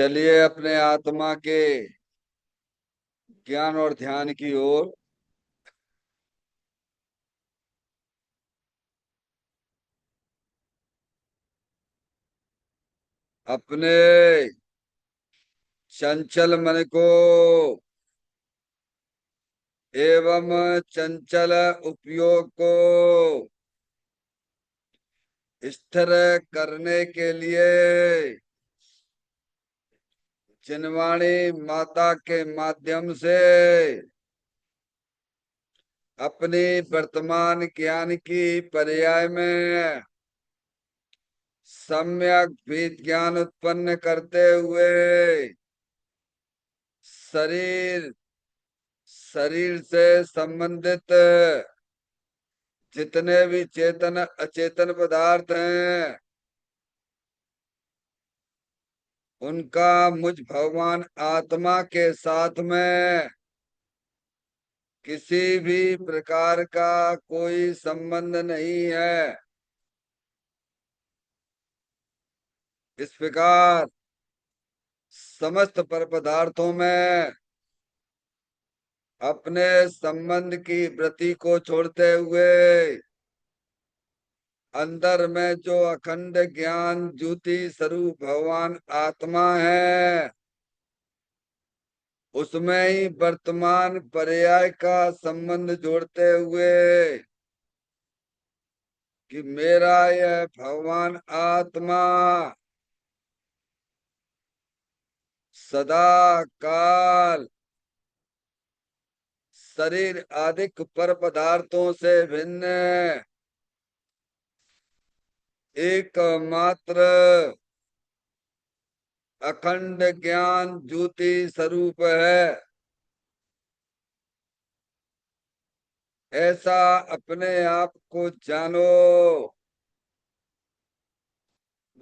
चलिए अपने आत्मा के ज्ञान और ध्यान की ओर। अपने चंचल मन को एवं चंचल उपयोग को स्थिर करने के लिए जिनवाणी माता के माध्यम से अपनी वर्तमान ज्ञान की पर्याय में सम्यक विज्ञान उत्पन्न करते हुए शरीर शरीर से संबंधित जितने भी चेतन अचेतन पदार्थ हैं उनका मुझ भगवान आत्मा के साथ में किसी भी प्रकार का कोई संबंध नहीं है। इस प्रकार समस्त पर पदार्थों में अपने संबंध की वृत्ति को छोड़ते हुए अंदर में जो अखंड ज्ञान ज्योति स्वरूप भगवान आत्मा है उसमें ही वर्तमान पर्याय का संबंध जोड़ते हुए कि मेरा यह भगवान आत्मा सदा काल शरीर आदिक पर पदार्थों से भिन्न एकमात्र अखंड ज्ञान ज्योति स्वरूप है। ऐसा अपने आप को जानो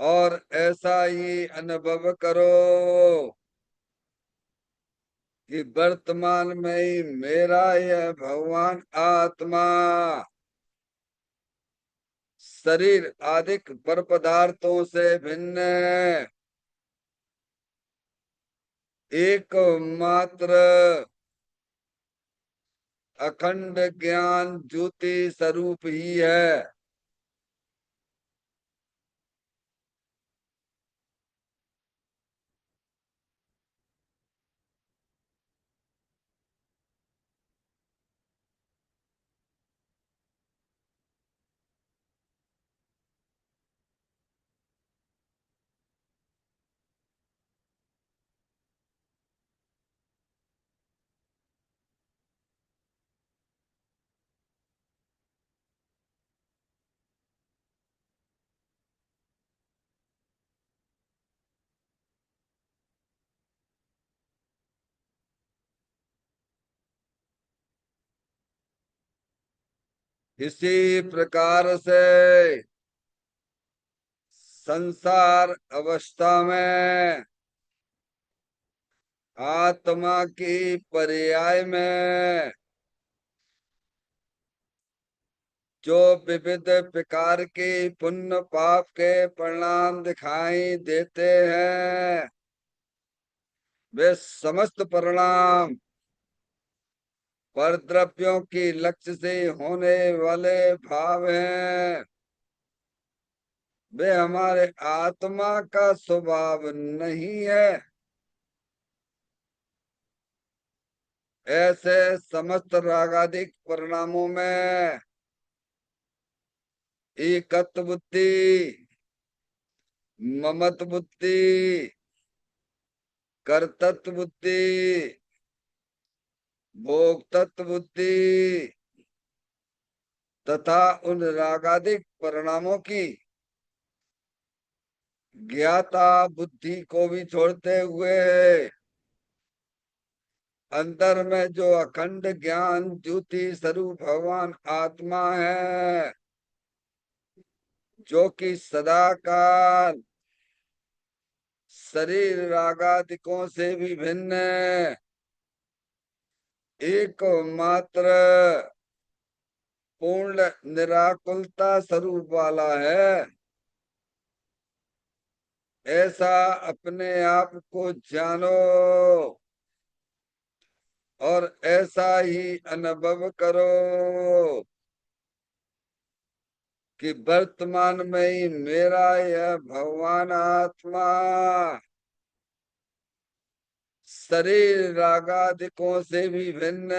और ऐसा ही अनुभव करो कि वर्तमान में ही मेरा यह भगवान आत्मा शरीर आदिक पर पदार्थों से भिन्न एकमात्र अखंड ज्ञान ज्योति स्वरूप ही है। इसी प्रकार से संसार अवस्था में आत्मा की पर्याय में जो विविध प्रकार के पुण्य पाप के परिणाम दिखाई देते हैं वे समस्त परिणाम पर द्रव्यों की लक्ष्य से होने वाले भाव हैं। वे हमारे आत्मा का स्वभाव नहीं है। ऐसे समस्त रागादिक परिणामों में एकत्व बुद्धि ममत्व बुद्धि कर्तृत्व बुद्धि भोक्तृत्व बुद्धि तथा उन रागादिक परिणामों की ज्ञाता बुद्धि को भी छोड़ते हुए अंदर में जो अखंड ज्ञान ज्योति स्वरूप भगवान आत्मा है जो कि सदा काल शरीर रागादिकों से भी भिन्न एकमात्र पूर्ण निराकुलता स्वरूप वाला है। ऐसा अपने आप को जानो और ऐसा ही अनुभव करो कि वर्तमान में ही मेरा यह भगवान आत्मा शरीर रागादिकों से भी भिन्न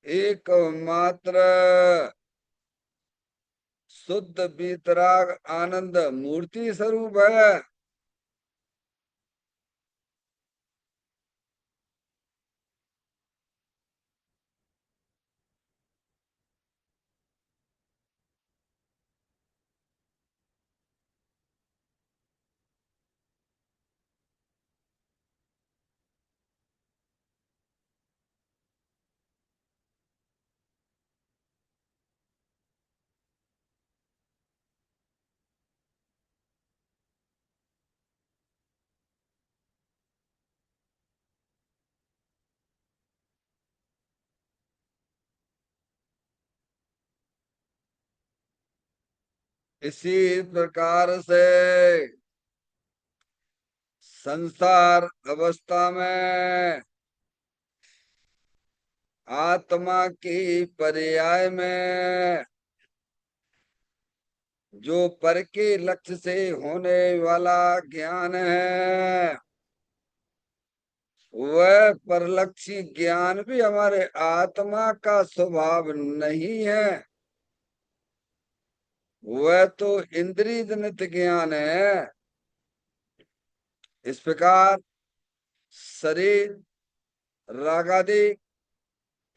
एकमात्र शुद्ध वीतराग आनंद मूर्ति स्वरूप है। इसी प्रकार से संसार अवस्था में आत्मा की पर्याय में जो पर के लक्ष्य से होने वाला ज्ञान है वह परलक्षी ज्ञान भी हमारे आत्मा का स्वभाव नहीं है। वह तो इंद्रिय जनित ज्ञान है। इस प्रकार शरीर रागादि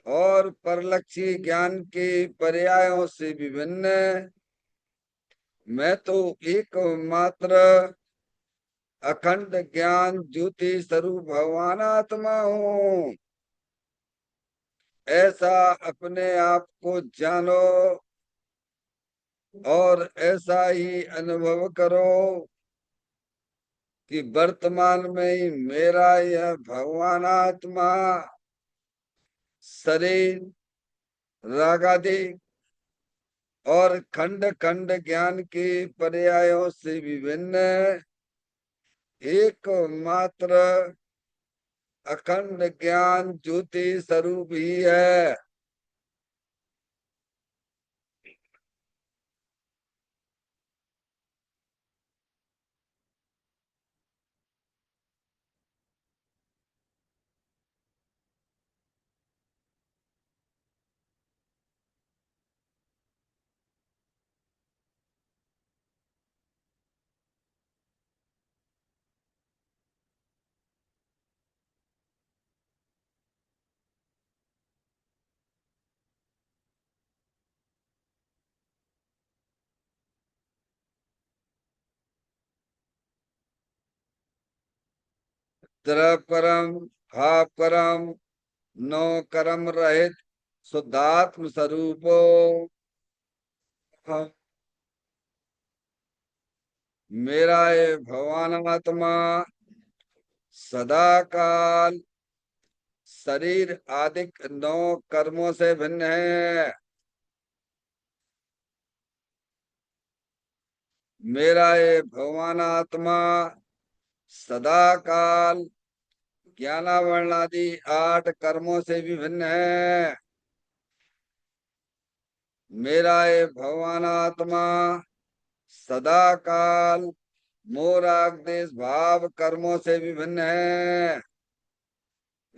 और परलक्षी ज्ञान के पर्यायों से विभिन्न मैं तो एकमात्र अखंड ज्ञान ज्योति स्वरूप भगवान आत्मा हूँ। ऐसा अपने आप को जानो और ऐसा ही अनुभव करो कि वर्तमान में ही मेरा यह भगवान आत्मा शरीर रागादि और खंड खंड ज्ञान के पर्यायों से विभिन्न एकमात्र अखंड ज्ञान ज्योति स्वरूप ही है। तरह परम हा परम नो कर्म रहित शुद्धात्म स्वरूपो मेरा ये भगवान आत्मा सदा काल शरीर आदि नौ कर्मों से भिन्न है। मेरा ये भगवान आत्मा सदा काल ज्ञानावरणादि 8 कर्मों से भी भिन्न है। मेरा ये भगवान आत्मा सदा काल मोराग्देश भाव कर्मों से भी भिन्न है।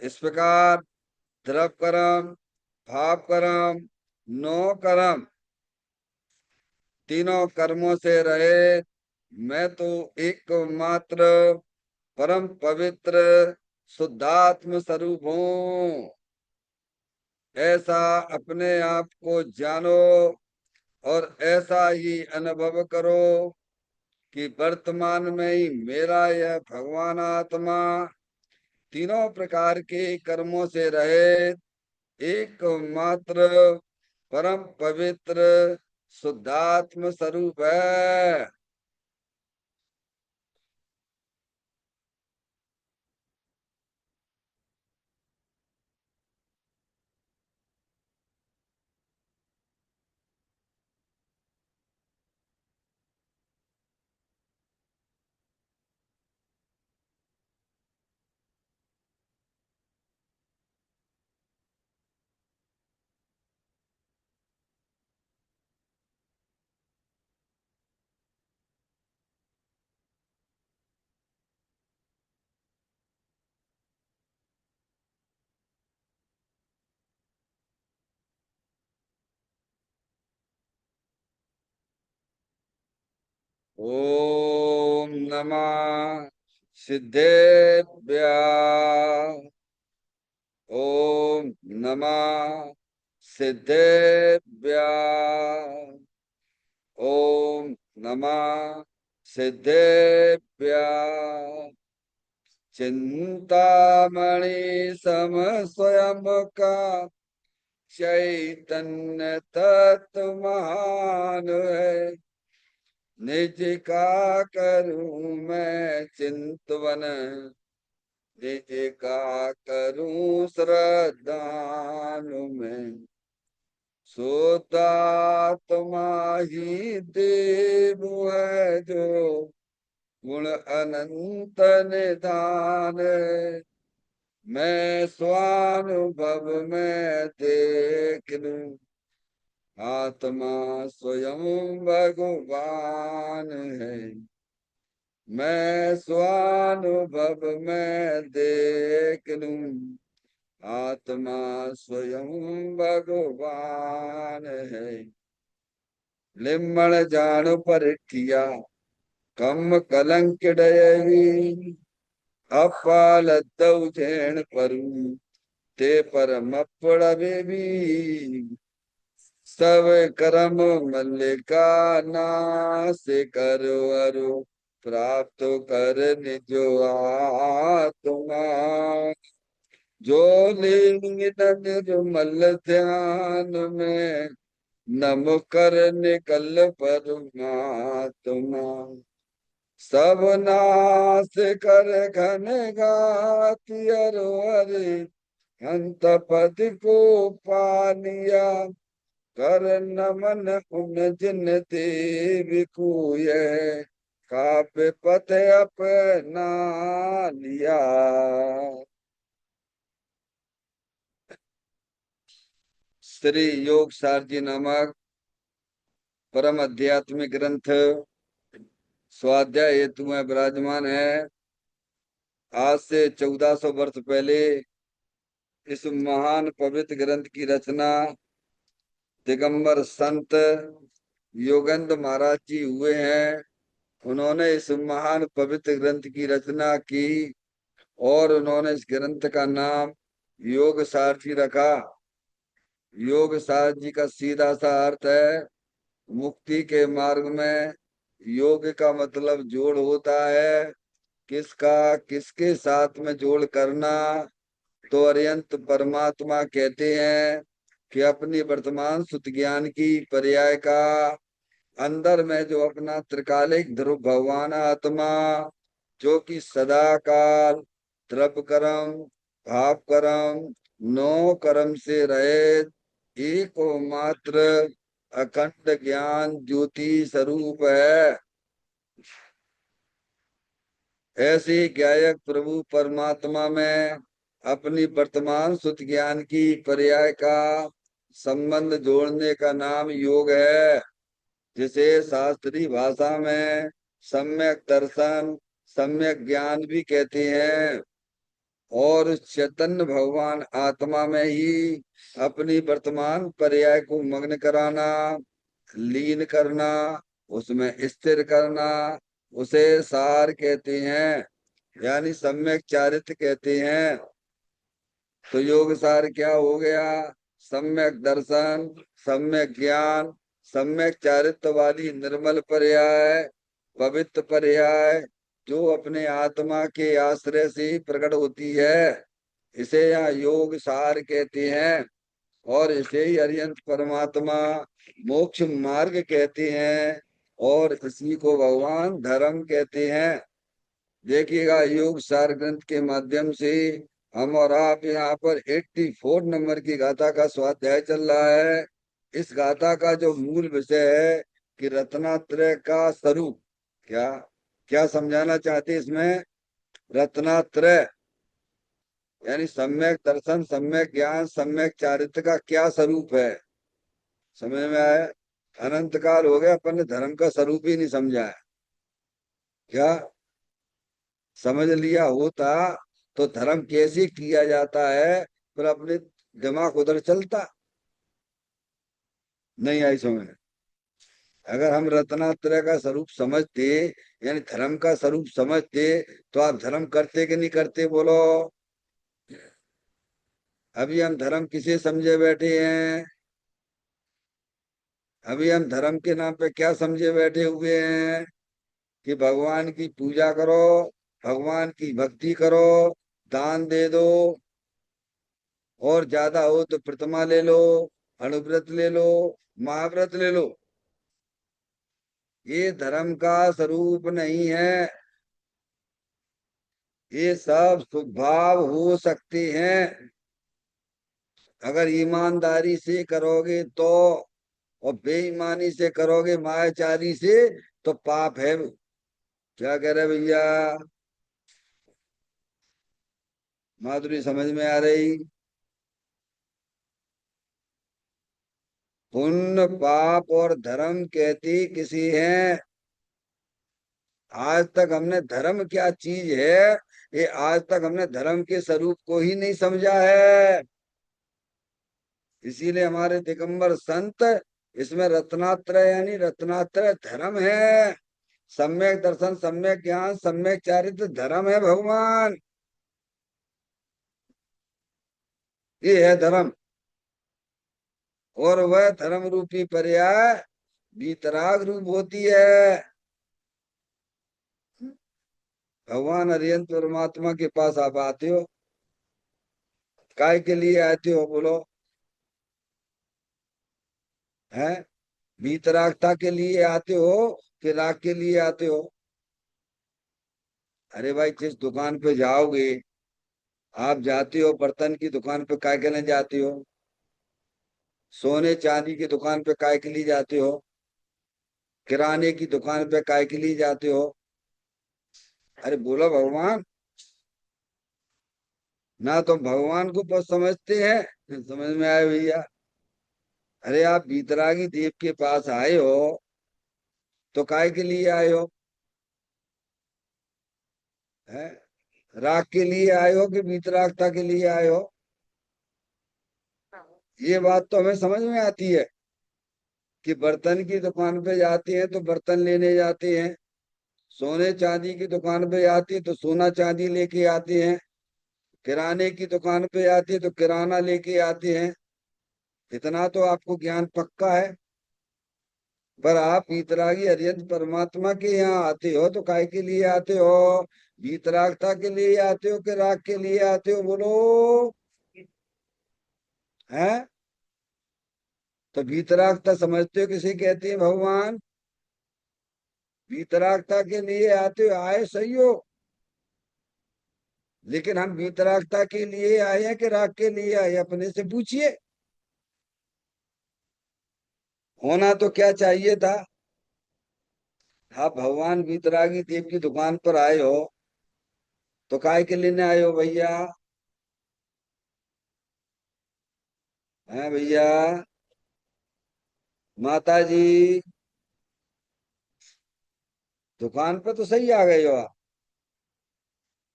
इस प्रकार द्रव कर्म भाव कर्म नो कर्म तीनों कर्मों से रहे मैं तो एकमात्र परम पवित्र शुद्धात्म स्वरूप हूँ। ऐसा अपने आप को जानो और ऐसा ही अनुभव करो कि वर्तमान में ही मेरा यह भगवान आत्मा तीनों प्रकार के कर्मों से रहित एकमात्र परम पवित्र शुद्धात्म स्वरूप है। ओम नमः सिद्धेभ्यः। ओम नमः सिद्धेभ्यः। ओम नमः सिद्धेभ्यः। चिंतामणि सम स्वयं का चैतन्य तत्व महान है। निज का करूं मैं चिंतवन, निज का करूं श्रद्धान में। सोतात्मा ही देव है जो गुण अनंत निधान है। मैं स्वानुभव में देख लूं, आत्मा स्वयं भगवान है। मैं स्वानुभव में देख लूं, आत्मा स्वयं भगवान है। लिम्मण जान परिठिया कम कलंक डयवी। अपालतौ झेण परू ते परम पड़वे। सब कर्म मल्लिका नाश करो अरु प्राप्त कर निजो आत्मा। जो लीन निर्मल ध्यान में नम कर निकल परमात्मा। सब नाश कर घन घाति अरु हरि अंत पद को पालिया। कर नमन उन जिन देव कूय काप पथ अपना लिया। श्री योग सारजी नामक परम आध्यात्मिक ग्रंथ स्वाध्याय हेतु में विराजमान है। आज से 1400 वर्ष पहले इस महान पवित्र ग्रंथ की रचना दिगंबर संत योगेंद्र महाराज जी हुए हैं। उन्होंने इस महान पवित्र ग्रंथ की रचना की और उन्होंने इस ग्रंथ का नाम योग सारथी रखा। योग सारथी का सीधा सा अर्थ है मुक्ति के मार्ग में योग का मतलब जोड़ होता है। किसका किसके साथ में जोड़ करना, तो अरियंत परमात्मा कहते हैं कि अपनी वर्तमान सुत ज्ञान की पर्याय का अंदर में जो अपना त्रिकालिक ध्रुव भगवान आत्मा जो कि सदा काल द्रव्य कर्म भाव कर्म नो कर्म से रहे एक मात्र अखंड ज्ञान ज्योति स्वरूप है। ऐसे गायक प्रभु परमात्मा में अपनी वर्तमान सुत ज्ञान की पर्याय का संबंध जोड़ने का नाम योग है, जिसे शास्त्रीय भाषा में सम्यक दर्शन सम्यक ज्ञान भी कहते हैं। और चैतन्य भगवान आत्मा में ही अपनी वर्तमान पर्याय को मग्न कराना, लीन करना, उसमें स्थिर करना, उसे सार कहते हैं, यानी सम्यक चारित्र कहते हैं। तो योग सार क्या हो गया? सम्यक दर्शन, सम्यक ज्ञान, सम्यक चारित्र वाली निर्मल पर्याय, पवित्र पर्याय जो अपने आत्मा के आश्रय से प्रकट होती है, इसे यहाँ योग सार कहते हैं। और इसे ही अरिहंत परमात्मा मोक्ष मार्ग कहते हैं और इसी को भगवान धर्म कहते हैं। देखिएगा योग सार ग्रंथ के माध्यम से हम और आप यहाँ पर 84 नंबर की गाथा का स्वाध्याय चल रहा है। इस गाथा का जो मूल विषय है कि रत्नात्रय का स्वरूप क्या क्या समझाना चाहते इसमें। रत्नात्रय यानी सम्यक दर्शन सम्यक ज्ञान सम्यक चारित्र का क्या स्वरूप है, समझ में आया? अनंत काल हो गया अपन ने धर्म का स्वरूप ही नहीं समझा है। क्या समझ लिया होता तो धर्म कैसे किया जाता है, पर अपने दिमाग उधर चलता नहीं। आई समझ अगर हम रत्नात्रय का स्वरूप समझते, यानी धर्म का स्वरूप समझते, तो आप धर्म करते कि नहीं करते बोलो? अभी हम धर्म किसे समझे बैठे हैं? अभी हम धर्म के नाम पे क्या समझे बैठे हुए हैं? कि भगवान की पूजा करो, भगवान की भक्ति करो, दान दे दो, और ज्यादा हो तो प्रतिमा ले लो, अणुव्रत ले लो, महाव्रत ले लो। ये धर्म का स्वरूप नहीं है। ये सब स्वभाव हो सकते हैं अगर ईमानदारी से करोगे तो, और बेईमानी से करोगे, मायाचारी से, तो पाप है। क्या कह रहे भैया? माधुरी समझ में आ रही? पुण्य पाप और धर्म कहती किसी हैं? आज तक हमने धर्म क्या चीज है, ये आज तक हमने धर्म के स्वरूप को ही नहीं समझा है। इसीलिए हमारे दिगंबर संत इसमें रत्नात्रय, यानी रत्नात्रय धर्म है। सम्यक दर्शन, सम्यक ज्ञान, सम्यक चारित्र धर्म है भगवान। ये है धर्म। और वह धर्म रूपी पर्याय वीतराग रूप होती है। भगवान हरियंत परमात्मा के पास आप आते हो, काय के लिए आते हो बोलो? हैं? वीतरागता के लिए आते हो कि राग के लिए आते हो? अरे भाई, जिस दुकान पे जाओगे, आप जाते हो बर्तन की दुकान पे काय के लिए जाते हो? सोने चांदी की दुकान पे काय के लिए जाते हो? किराने की दुकान पे काय के लिए जाते हो? अरे बोलो भगवान। ना तो भगवान को बहुत समझते हैं, समझ में आए भैया? अरे आप बीतरागी देव के पास आए हो, तो काय के लिए आए हो? हैं? राग के लिए आए हो कि बीतरागता के लिए आए हो? ये बात तो हमें समझ में आती है कि बर्तन की दुकान पे जाते हैं तो बर्तन लेने जाते हैं, सोने चांदी की दुकान पे आती है तो सोना चांदी लेके आते हैं, किराने की दुकान पे आती है तो किराना लेके आते हैं। इतना तो आपको ज्ञान पक्का है। पर आप वीतरागी अरिहंत परमात्मा के यहाँ आते हो तो काय के लिए आते हो? वीतरागता के लिए आते हो कि राग के लिए आते हो बोलो? हैं? तो वीतरागता समझते हो किसे कहते हैं भगवान? वीतरागता के लिए आते हो, आए सही हो। लेकिन हम वीतरागता के लिए आए हैं कि राग के लिए आए, अपने से पूछिए। होना तो क्या चाहिए था? आप भगवान वीतरागी देव की दुकान पर आए हो, तो काय के लेने आए हो भैया? हैं भैया? माता जी, दुकान पर तो सही आ गए हो आप,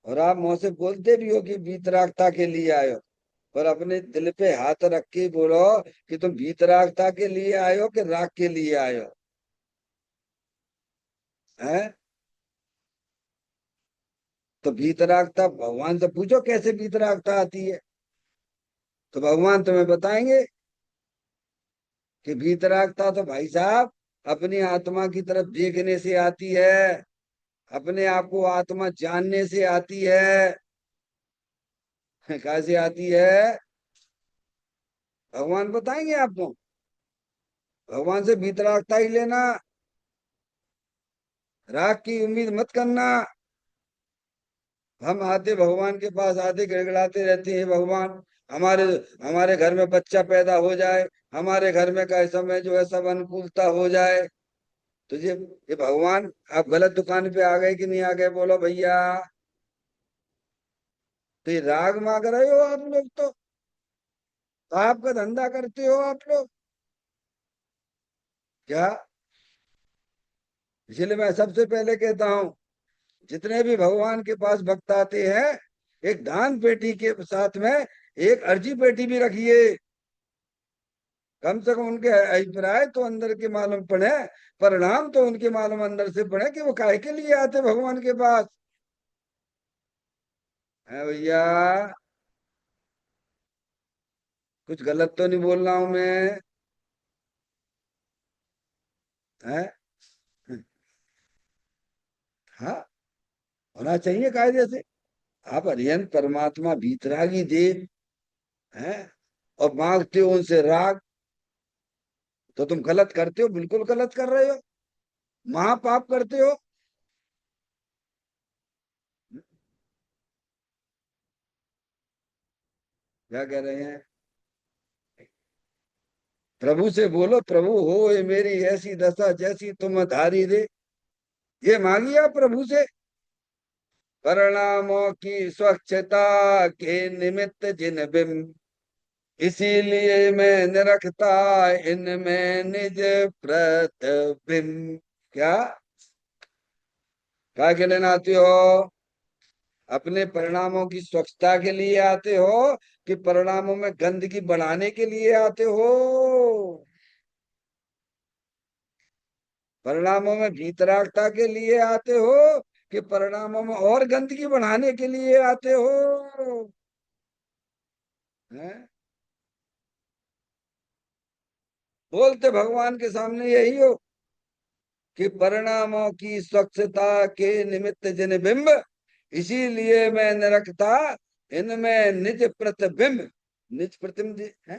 और आप मुंह से बोलते भी हो कि वीतरागता के लिए आए हो, पर अपने दिल पे हाथ रख के बोलो कि तुम वीतरागता के लिए आए हो कि राग के लिए आए हो? हैं? तो वीतरागता भगवान से पूछो कैसे वीतरागता आती है, तो भगवान तुम्हें बताएंगे कि वीतरागता तो भाई साहब अपनी आत्मा की तरफ देखने से आती है, अपने आप को आत्मा जानने से आती है। कैसे आती है? भगवान बताएंगे आपको। भगवान से वीतरागता ही लेना, राग की उम्मीद मत करना। हम आते भगवान के पास, आते गिड़गिड़ाते रहते हैं भगवान हमारे हमारे घर में बच्चा पैदा हो जाए, हमारे घर में का समय जो है सब अनुकूलता हो जाए। तो ये भगवान, आप गलत दुकान पे आ गए कि नहीं आ गए बोलो भैया? तो ये राग मांग रहे हो आप लोग, तो पाप का धंधा करते हो आप लोग क्या? इसलिए मैं सबसे पहले कहता हूँ, जितने भी भगवान के पास भक्त आते हैं, एक दान पेटी के साथ में एक अर्जी पेटी भी रखिए। कम से कम उनके अभिप्राय तो अंदर के मालूम पड़े, परिणाम तो उनके मालूम अंदर से पड़े कि वो काहे के लिए आते भगवान के पास। है भैया, कुछ गलत तो नहीं बोल रहा हूं मैं? है? हाँ, होना चाहिए कायदे से। आप अरियन परमात्मा भीतरागी दे है और मांगते हो उनसे राग, तो तुम गलत करते हो, बिल्कुल गलत कर रहे हो, महापाप करते हो। क्या कह रहे हैं? प्रभु से बोलो, प्रभु हो ये मेरी ऐसी दशा जैसी तुम धारी दे, ये मांगिए आप प्रभु से। परिणामों की स्वच्छता के निमित्त जिन बिंब, इसीलिए मैं निरखता इनमें निज प्रतिबिंब। क्या क्या के लेना आते हो? अपने परिणामों की स्वच्छता के लिए आते हो कि परिणामों में गंदगी बढ़ाने के लिए आते हो? परिणामों में भीतरागता के लिए आते हो कि परिणामों में और गंदगी बढ़ाने के लिए आते हो? हैं? बोलते भगवान के सामने यही हो कि परिणामों की स्वच्छता के निमित्त जिन बिंब, इसीलिए मैं निरखता इनमें निज प्रतिबिंब। निज प्रतिबिंब है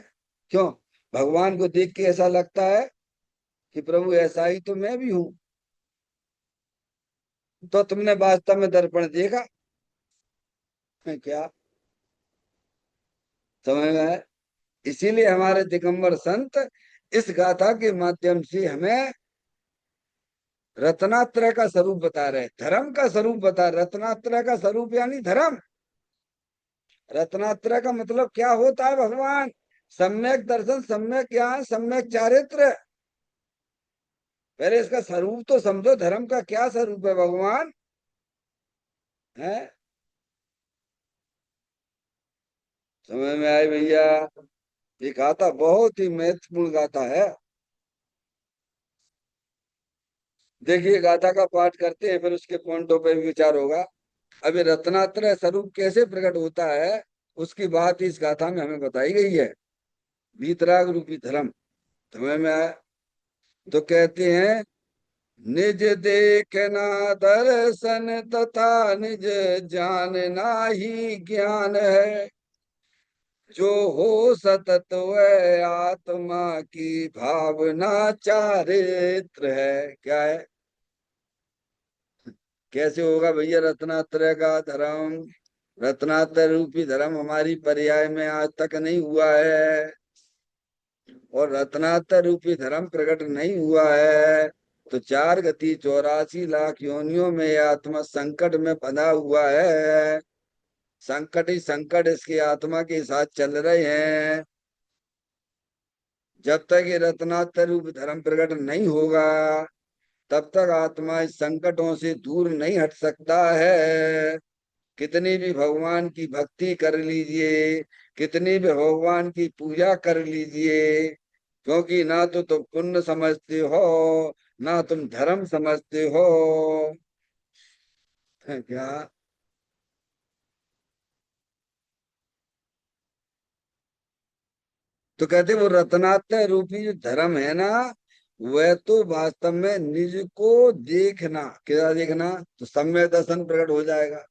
क्यों? भगवान को देख के ऐसा लगता है कि प्रभु ऐसा ही तो मैं भी हूं। तो तुमने वास्तव में दर्पण देखा है क्या? समझ में है? इसीलिए हमारे दिगंबर संत इस गाथा के माध्यम से हमें रत्नात्रय का स्वरूप बता रहे, धर्म का स्वरूप बता रहे। रत्नात्रय का स्वरूप यानी धर्म। रत्नात्रय का मतलब क्या होता है भगवान? सम्यक दर्शन, सम्यक ज्ञान, सम्यक चारित्र। पहले इसका स्वरूप तो समझो, धर्म का क्या स्वरूप है भगवान है। समझ में आए भैया? ये गाथा बहुत ही महत्वपूर्ण गाथा है। देखिए गाथा का पाठ करते हैं, फिर उसके पॉइंटों पे भी विचार होगा। अभी रत्नात्रय स्वरूप कैसे प्रकट होता है, उसकी बात इस गाथा में हमें बताई गई है। वीतराग रूपी धर्म समझ में आया? तो कहते हैं, निज देखना दर्शन तथा निज जानना ही ज्ञान है, जो हो सतत वह आत्मा की भावना चारित्र है। क्या है? कैसे होगा भैया रत्नात्रय का धर्म? रत्नात्रय रूपी धर्म हमारी पर्याय में आज तक नहीं हुआ है, और रत्नात्रय रूपी धर्म प्रकट नहीं हुआ है, तो 4 गति 84 लाख योनियों में यह आत्मा संकट में बंधा हुआ है। संकट ही संकट इसकी आत्मा के साथ चल रहे हैं। जब तक ये रत्नात्रय रूप धर्म प्रकट नहीं होगा, तब तक आत्मा इस संकटों से दूर नहीं हट सकता है। कितनी भी भगवान की भक्ति कर लीजिए, कितनी भी भगवान की पूजा कर लीजिए, क्योंकि ना तो तुम पुण्य समझते हो, ना तुम धर्म समझते हो। है क्या? तो कहते वो रत्नात्रय रूपी जो धर्म है ना, वह तो वास्तव में निज को देखना। क्या देखना? तो सम्यक दर्शन प्रकट हो जाएगा।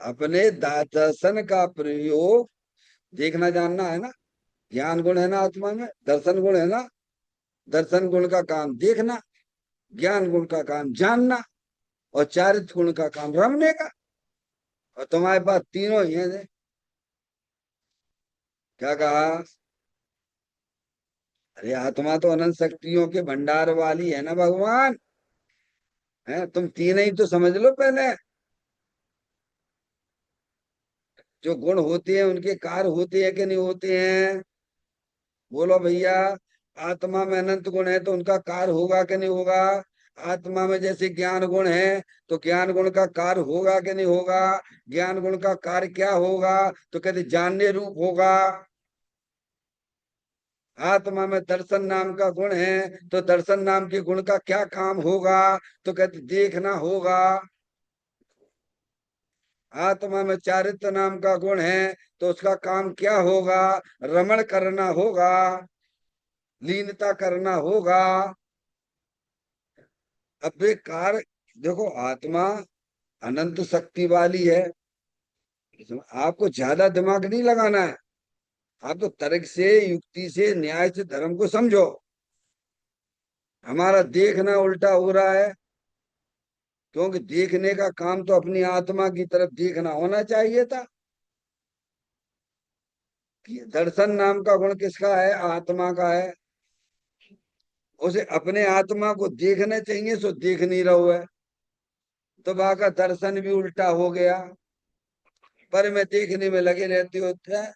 अपने दर्शन का प्रयोग, देखना जानना है ना। ज्ञान गुण है ना आत्मा में, दर्शन गुण है ना। दर्शन गुण का काम देखना, ज्ञान गुण का काम जानना, और चारित्र गुण का काम रमने का। और तुम्हारे पास तीनों ही है। क्या कहा? अरे आत्मा तो अनंत शक्तियों के भंडार वाली है ना भगवान। है, तुम तीन ही तो समझ लो पहले। जो गुण होते हैं उनके कार्य होते हैं कि नहीं होते हैं? बोलो भैया। आत्मा में अनंत गुण है तो उनका कार्य होगा कि नहीं होगा? आत्मा में जैसे ज्ञान गुण है, तो ज्ञान गुण का कार्य होगा कि नहीं होगा? ज्ञान गुण का कार्य क्या होगा? तो कहते जानने रूप होगा। आत्मा में दर्शन नाम का गुण है, तो दर्शन नाम के गुण का क्या काम होगा? तो कहते देखना होगा। आत्मा में चारित्र नाम का गुण है, तो उसका काम क्या होगा? रमण करना होगा, लीनता करना होगा। अब बेकार, देखो आत्मा अनंत शक्ति वाली है। आपको ज्यादा दिमाग नहीं लगाना है। आप तो तर्क से, युक्ति से, न्याय से धर्म को समझो। हमारा देखना उल्टा हो रहा है, क्योंकि देखने का काम तो अपनी आत्मा की तरफ देखना होना चाहिए था। कि दर्शन नाम का गुण किसका है? आत्मा का है। उसे अपने आत्मा को देखना चाहिए, सो देख नहीं रहो है, तो वहां का दर्शन भी उल्टा हो गया। पर मैं देखने में लगे रहते होते हैं,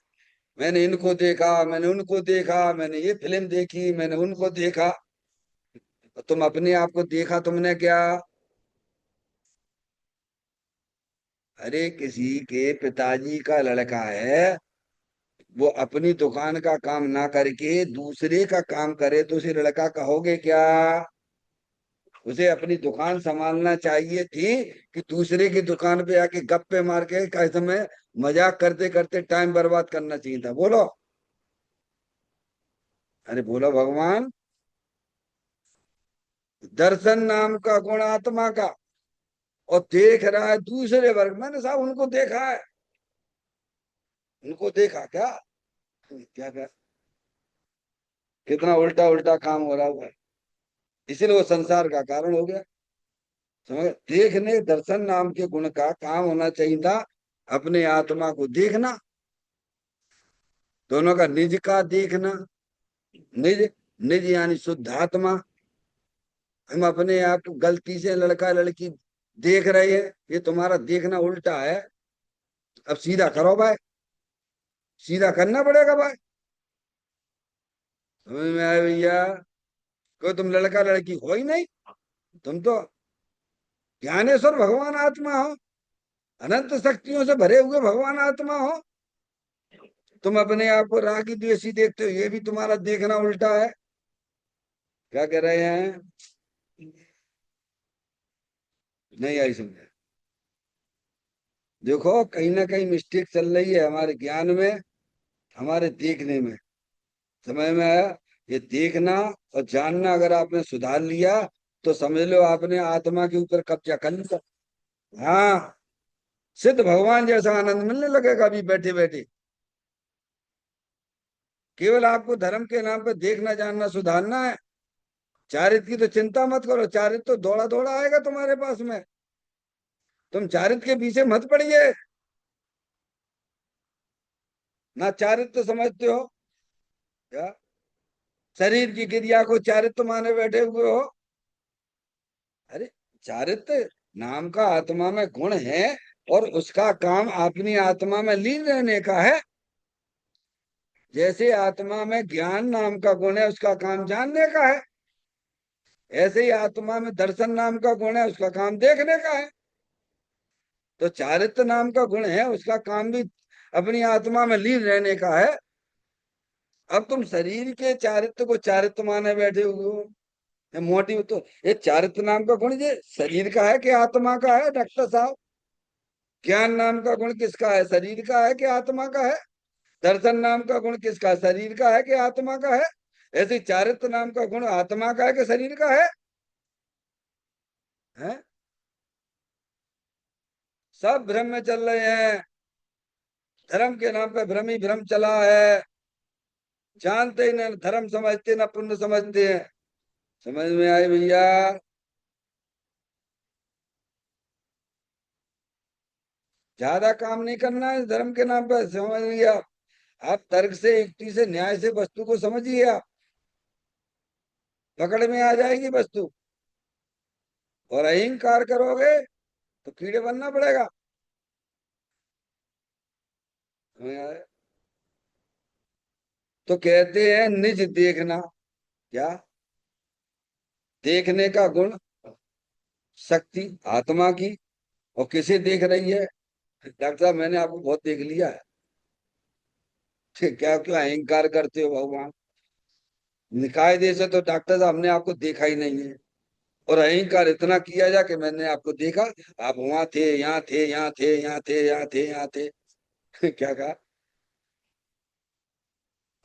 मैंने इनको देखा, मैंने उनको देखा, मैंने ये फिल्म देखी, मैंने उनको देखा। तुम अपने आप को देखा तुमने क्या? अरे किसी के पिताजी का लड़का है, वो अपनी दुकान का काम ना करके दूसरे का काम करे, तो उसे लड़का कहोगे क्या? उसे अपनी दुकान संभालना चाहिए थी, कि दूसरे की दुकान पे आके गप्पे मार के का समय मजाक करते करते टाइम बर्बाद करना चाहिए था? बोलो। अरे बोलो भगवान। दर्शन नाम का गुण आत्मा का, और देख रहा है दूसरे वर्ग। मैंने साहब उनको देखा है। उनको देखा क्या? क्या क्या? कितना उल्टा उल्टा काम हो रहा है। इसीलिए वो संसार का कारण हो गया। समझ? देखने दर्शन नाम के गुण का काम होना चाहिए था अपने आत्मा को देखना। दोनों का निज का देखना। निज, निज यानी शुद्ध आत्मा। हम अपने आप को गलती से लड़का लड़की देख रहे हैं, ये तुम्हारा देखना उल्टा है। अब सीधा करो भाई, सीधा करना पड़ेगा भाई। समझ में आया भैया? कोई तुम लड़का लड़की हो ही नहीं। तुम तो ज्ञानेश्वर भगवान आत्मा हो, अनंत शक्तियों से भरे हुए भगवान आत्मा हो। तुम अपने आप को रागी द्वेषी देखते हो, ये भी तुम्हारा देखना उल्टा है। क्या कह रहे हैं? नहीं आई समझ? देखो कहीं ना कहीं मिस्टेक चल रही है हमारे ज्ञान में, हमारे देखने में। समझ में आया? ये देखना और जानना अगर आपने सुधार लिया, तो समझ लो आपने आत्मा के ऊपर कब्जा कर लिया। हाँ, सिद्ध भगवान जैसा आनंद मिलने लगेगा अभी बैठे बैठे। केवल आपको धर्म के नाम पे देखना जानना सुधारना है। चारित्र की तो चिंता मत करो, चारित्र तो दौड़ा दौड़ा आएगा तुम्हारे पास में। तुम चारित्र के पीछे मत पड़िए। ना चारित्र समझते हो क्या? शरीर की क्रिया को चारित्र माने बैठे हुए हो। अरे चारित्र नाम का आत्मा में गुण है, और उसका काम अपनी आत्मा में लीन रहने का है। जैसे आत्मा में ज्ञान नाम का गुण है, उसका काम जानने का है। ऐसे ही आत्मा में दर्शन नाम का गुण है, उसका काम देखने का है। तो चारित्र नाम का गुण है, उसका काम भी अपनी आत्मा में लीन रहने का है। अब तुम शरीर के चारित्र को चारित्र माने बैठे हुए हो। ये मोटी तो, ये चारित्र नाम का गुण ये शरीर का है कि आत्मा का है डॉक्टर साहब? ज्ञान नाम का गुण किसका है? शरीर का है कि आत्मा का है? दर्शन नाम का गुण किसका है? शरीर का है कि आत्मा का है? ऐसे ही चारित्र नाम का गुण आत्मा का है कि शरीर का है? हैं? सब भ्रम में चल रहे हैं। धर्म के नाम पे भ्रम ही भ्रम चला है। जानते ही ना धर्म समझते ना पुण्य समझते हैं। समझ में आए भैया? ज्यादा काम नहीं करना है धर्म के नाम पे। समझ लिया? आप तर्क से, युक्ति से, न्याय से वस्तु को समझिए। आप पकड़ में आ जाएगी वस्तु। और अहंकार करोगे तो कीड़े बनना पड़ेगा। समझ आया? तो कहते हैं निज देखना। क्या? देखने का गुण शक्ति आत्मा की, और किसे देख रही है? डॉक्टर साहब मैंने आपको बहुत देख लिया है। क्या क्यों अहंकार करते हो भगवान? निकाय देश है तो डॉक्टर साहब हमने आपको देखा ही नहीं है। और अहंकार इतना किया जा कि मैंने आपको देखा, आप वहां थे, यहाँ थे, यहाँ थे, यहाँ थे, यहाँ थे, यहाँ थे। क्या कहा?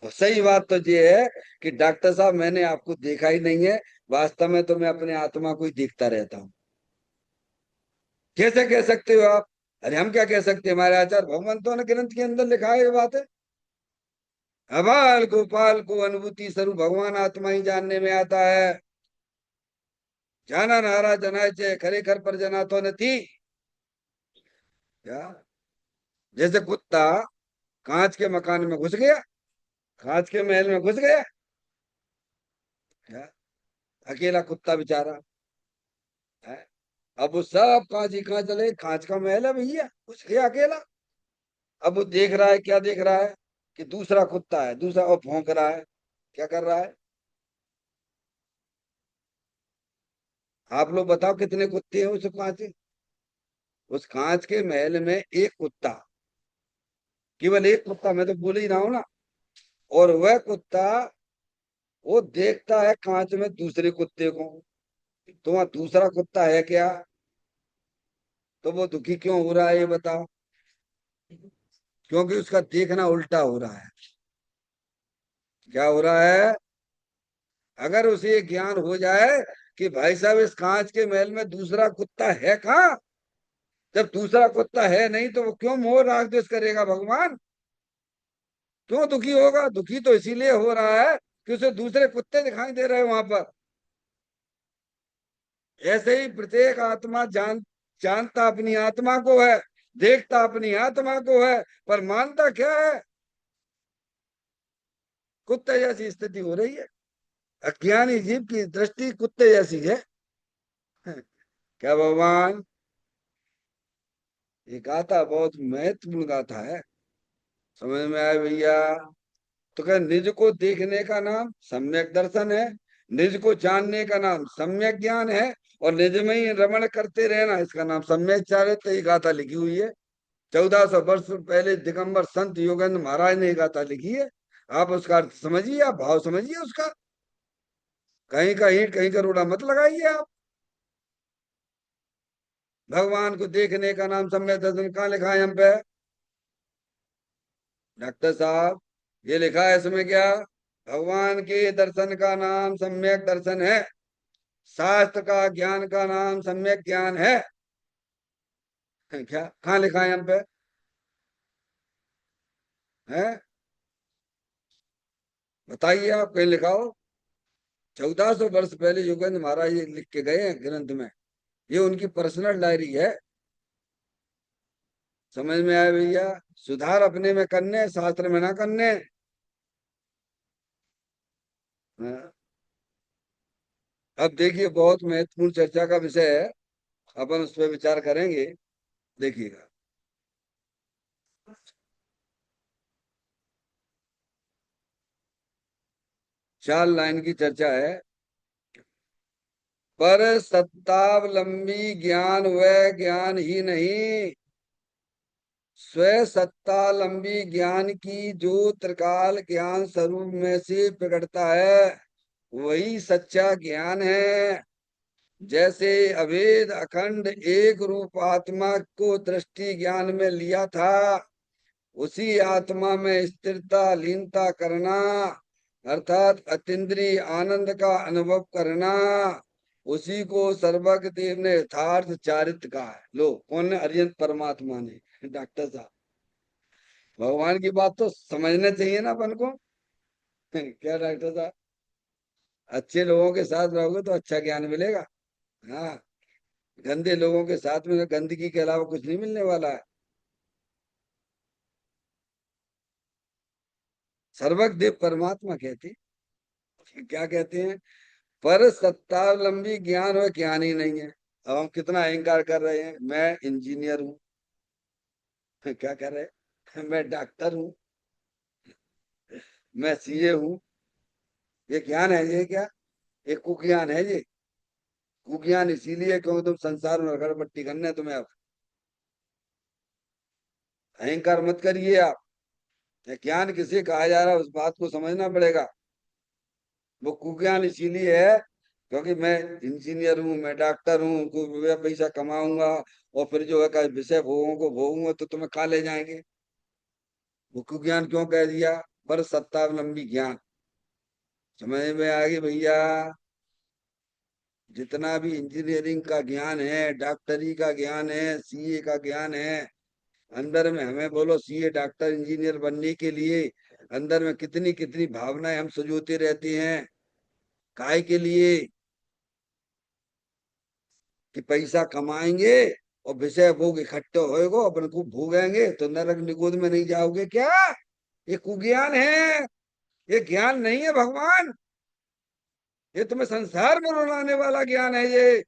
और सही बात तो ये है कि डॉक्टर साहब मैंने आपको देखा ही नहीं है, वास्तव में तो मैं अपने आत्मा को ही देखता रहता हूँ। कैसे कह सकते हो आप? अरे हम क्या कह सकते हैं, हमारे आचार्य भगवंतों ने ग्रंथ के अंदर लिखा है ये बात है। अबाल गोपाल को अनुभूति स्वरूप भगवान आत्मा ही जानने में आता है। जाना नारा जनाए चे खरे खर पर जना तो न थी। क्या? जैसे कुत्ता कांच के मकान में घुस गया, कांच के महल में घुस गया। क्या? अकेला कुत्ता बेचारा है। अब वो सब कांच ही कांच, चले कांच का महल है भैया, घुस गया अकेला। अब वो देख रहा है, क्या देख रहा है? कि दूसरा कुत्ता है, दूसरा और भौंक रहा है। क्या कर रहा है? आप लोग बताओ कितने कुत्ते हैं उस कांच, उस कांच के महल में? एक कुत्ता, केवल एक कुत्ता, मैं तो बोल ही रहा हूं ना। और वह कुत्ता वो देखता है कांच में दूसरे कुत्ते को। तो वहां दूसरा कुत्ता है क्या? तो वो दुखी क्यों हो रहा है ये बताओ? क्योंकि उसका देखना उल्टा हो रहा है। क्या हो रहा है? अगर उसे ये ज्ञान हो जाए कि भाई साहब इस कांच के महल में दूसरा कुत्ता है कहाँ, जब दूसरा कुत्ता है नहीं तो वो क्यों मोह राग द्वेष करेगा भगवान? क्यों दुखी होगा? दुखी तो इसीलिए हो रहा है कि उसे दूसरे कुत्ते दिखाई दे रहे हैं वहां पर। ऐसे ही प्रत्येक आत्मा जानता अपनी आत्मा को है, देखता अपनी आत्मा को है, पर मानता क्या है? कुत्ते जैसी स्थिति हो रही है। अज्ञानी जीव की दृष्टि कुत्ते जैसी है। क्या भगवान? ये गाथा बहुत महत्वपूर्ण गाथा है। समझ में आया भैया? तो क्या, निज को देखने का नाम सम्यक दर्शन है, निज को जानने का नाम सम्यक ज्ञान है, और निज में ही रमण करते रहना इसका नाम सम्यक चारित्र। ये गाथा लिखी हुई है 1400 वर्ष पहले दिगंबर संत योगेंद्र महाराज ने ये गाथा लिखी है। आप उसका अर्थ समझिए, आप भाव समझिए उसका। कहीं का ईंट कहीं का रोड़ा मत लगाइए आप। भगवान को देखने का नाम सम्यक दर्शन कहाँ लिखा है हम पे? डॉक्टर साहब, ये लिखा है इसमें क्या? भगवान के दर्शन का नाम सम्यक दर्शन है, शास्त्र का ज्ञान का नाम सम्यक ज्ञान है। क्या कहाँ लिखा है हम पे? है? बताइए आप, कहीं लिखा हो? 1400 वर्ष पहले योगेंद्र महाराज ये लिख के गए हैं ग्रंथ में। ये उनकी पर्सनल डायरी है। समझ में आया भैया? सुधार अपने में करने, शास्त्र में ना करने। हाँ। अब देखिए, बहुत महत्वपूर्ण चर्चा का विषय है, अपन उस पर विचार करेंगे। देखिएगा। 4 लाइन की चर्चा है। पर सत्तावलंबी ज्ञान वह ज्ञान ही नहीं, स्व सत्तालंबी ज्ञान की जो त्रिकाल ज्ञान स्वरूप में से प्रकटता है, वही सच्चा ज्ञान है। जैसे अभेद अखंड एक रूप आत्मा को दृष्टि ज्ञान में लिया था, उसी आत्मा में स्थिरता लीनता करना, अर्थात अतीन्द्रिय आनंद का अनुभव करना, उसी को सर्वज्ञ देव ने यथार्थ चारित्र कहा है। लो, कौन ने? अरिहंत परमात्मा ने। डॉक्टर साहब, भगवान की बात तो समझना चाहिए ना अपन को। क्या डॉक्टर साहब? अच्छे लोगों के साथ रहोगे तो अच्छा ज्ञान मिलेगा। हाँ। गंदे लोगों के साथ में गंदगी के अलावा कुछ नहीं मिलने वाला है। सर्वज्ञ देव परमात्मा कहते हैं। क्या कहते हैं? पर सत्तावलंबी ज्ञान वह ज्ञान ही नहीं है। अब हम कितना अहंकार कर रहे हैं, मैं इंजीनियर हूँ। क्या कर रहे हैं? मैं डॉक्टर हूँ, मैं सीए हूँ। ये ज्ञान है ये क्या? ये कुज्ञान है ये। कुज्ञान इसीलिए क्योंकि तुम संसार में रगड़पट्टी करने हैं तुम्हें। अब अहंकार मत करिए आप। ये ज्ञान किसे कहा जा रहा है उस बात को समझना पड़ेगा। वो कुज्ञान इसीलिए है क्योंकि मैं इंजीनियर हूँ, मैं डॉक्टर हूँ, कोई रुपया पैसा कमाऊंगा और फिर जो है का विषय भोगों को भोगूंगा तो तुम्हें खा ले जाएंगे। वो कुज्ञान क्यों कह दिया? पर सत्तावलंबी ज्ञान। समझ में आ गई भैया? जितना भी इंजीनियरिंग का ज्ञान है, डॉक्टरी का ज्ञान है, सीए का ज्ञान है, अंदर में हमें बोलो सीए डॉक्टर इंजीनियर बनने के लिए अंदर में कितनी कितनी भावनाएं हम सजोते रहते हैं। काय के लिए? कि पैसा कमाएंगे और विषय भोग इकट्ठे होएगो अपन को भोगेंगे तो नरक निगोद में नहीं जाओगे क्या? ये कुज्ञान है, ये ज्ञान नहीं है भगवान। ये तुम्हें संसार में रुलाने वाला ज्ञान है ये।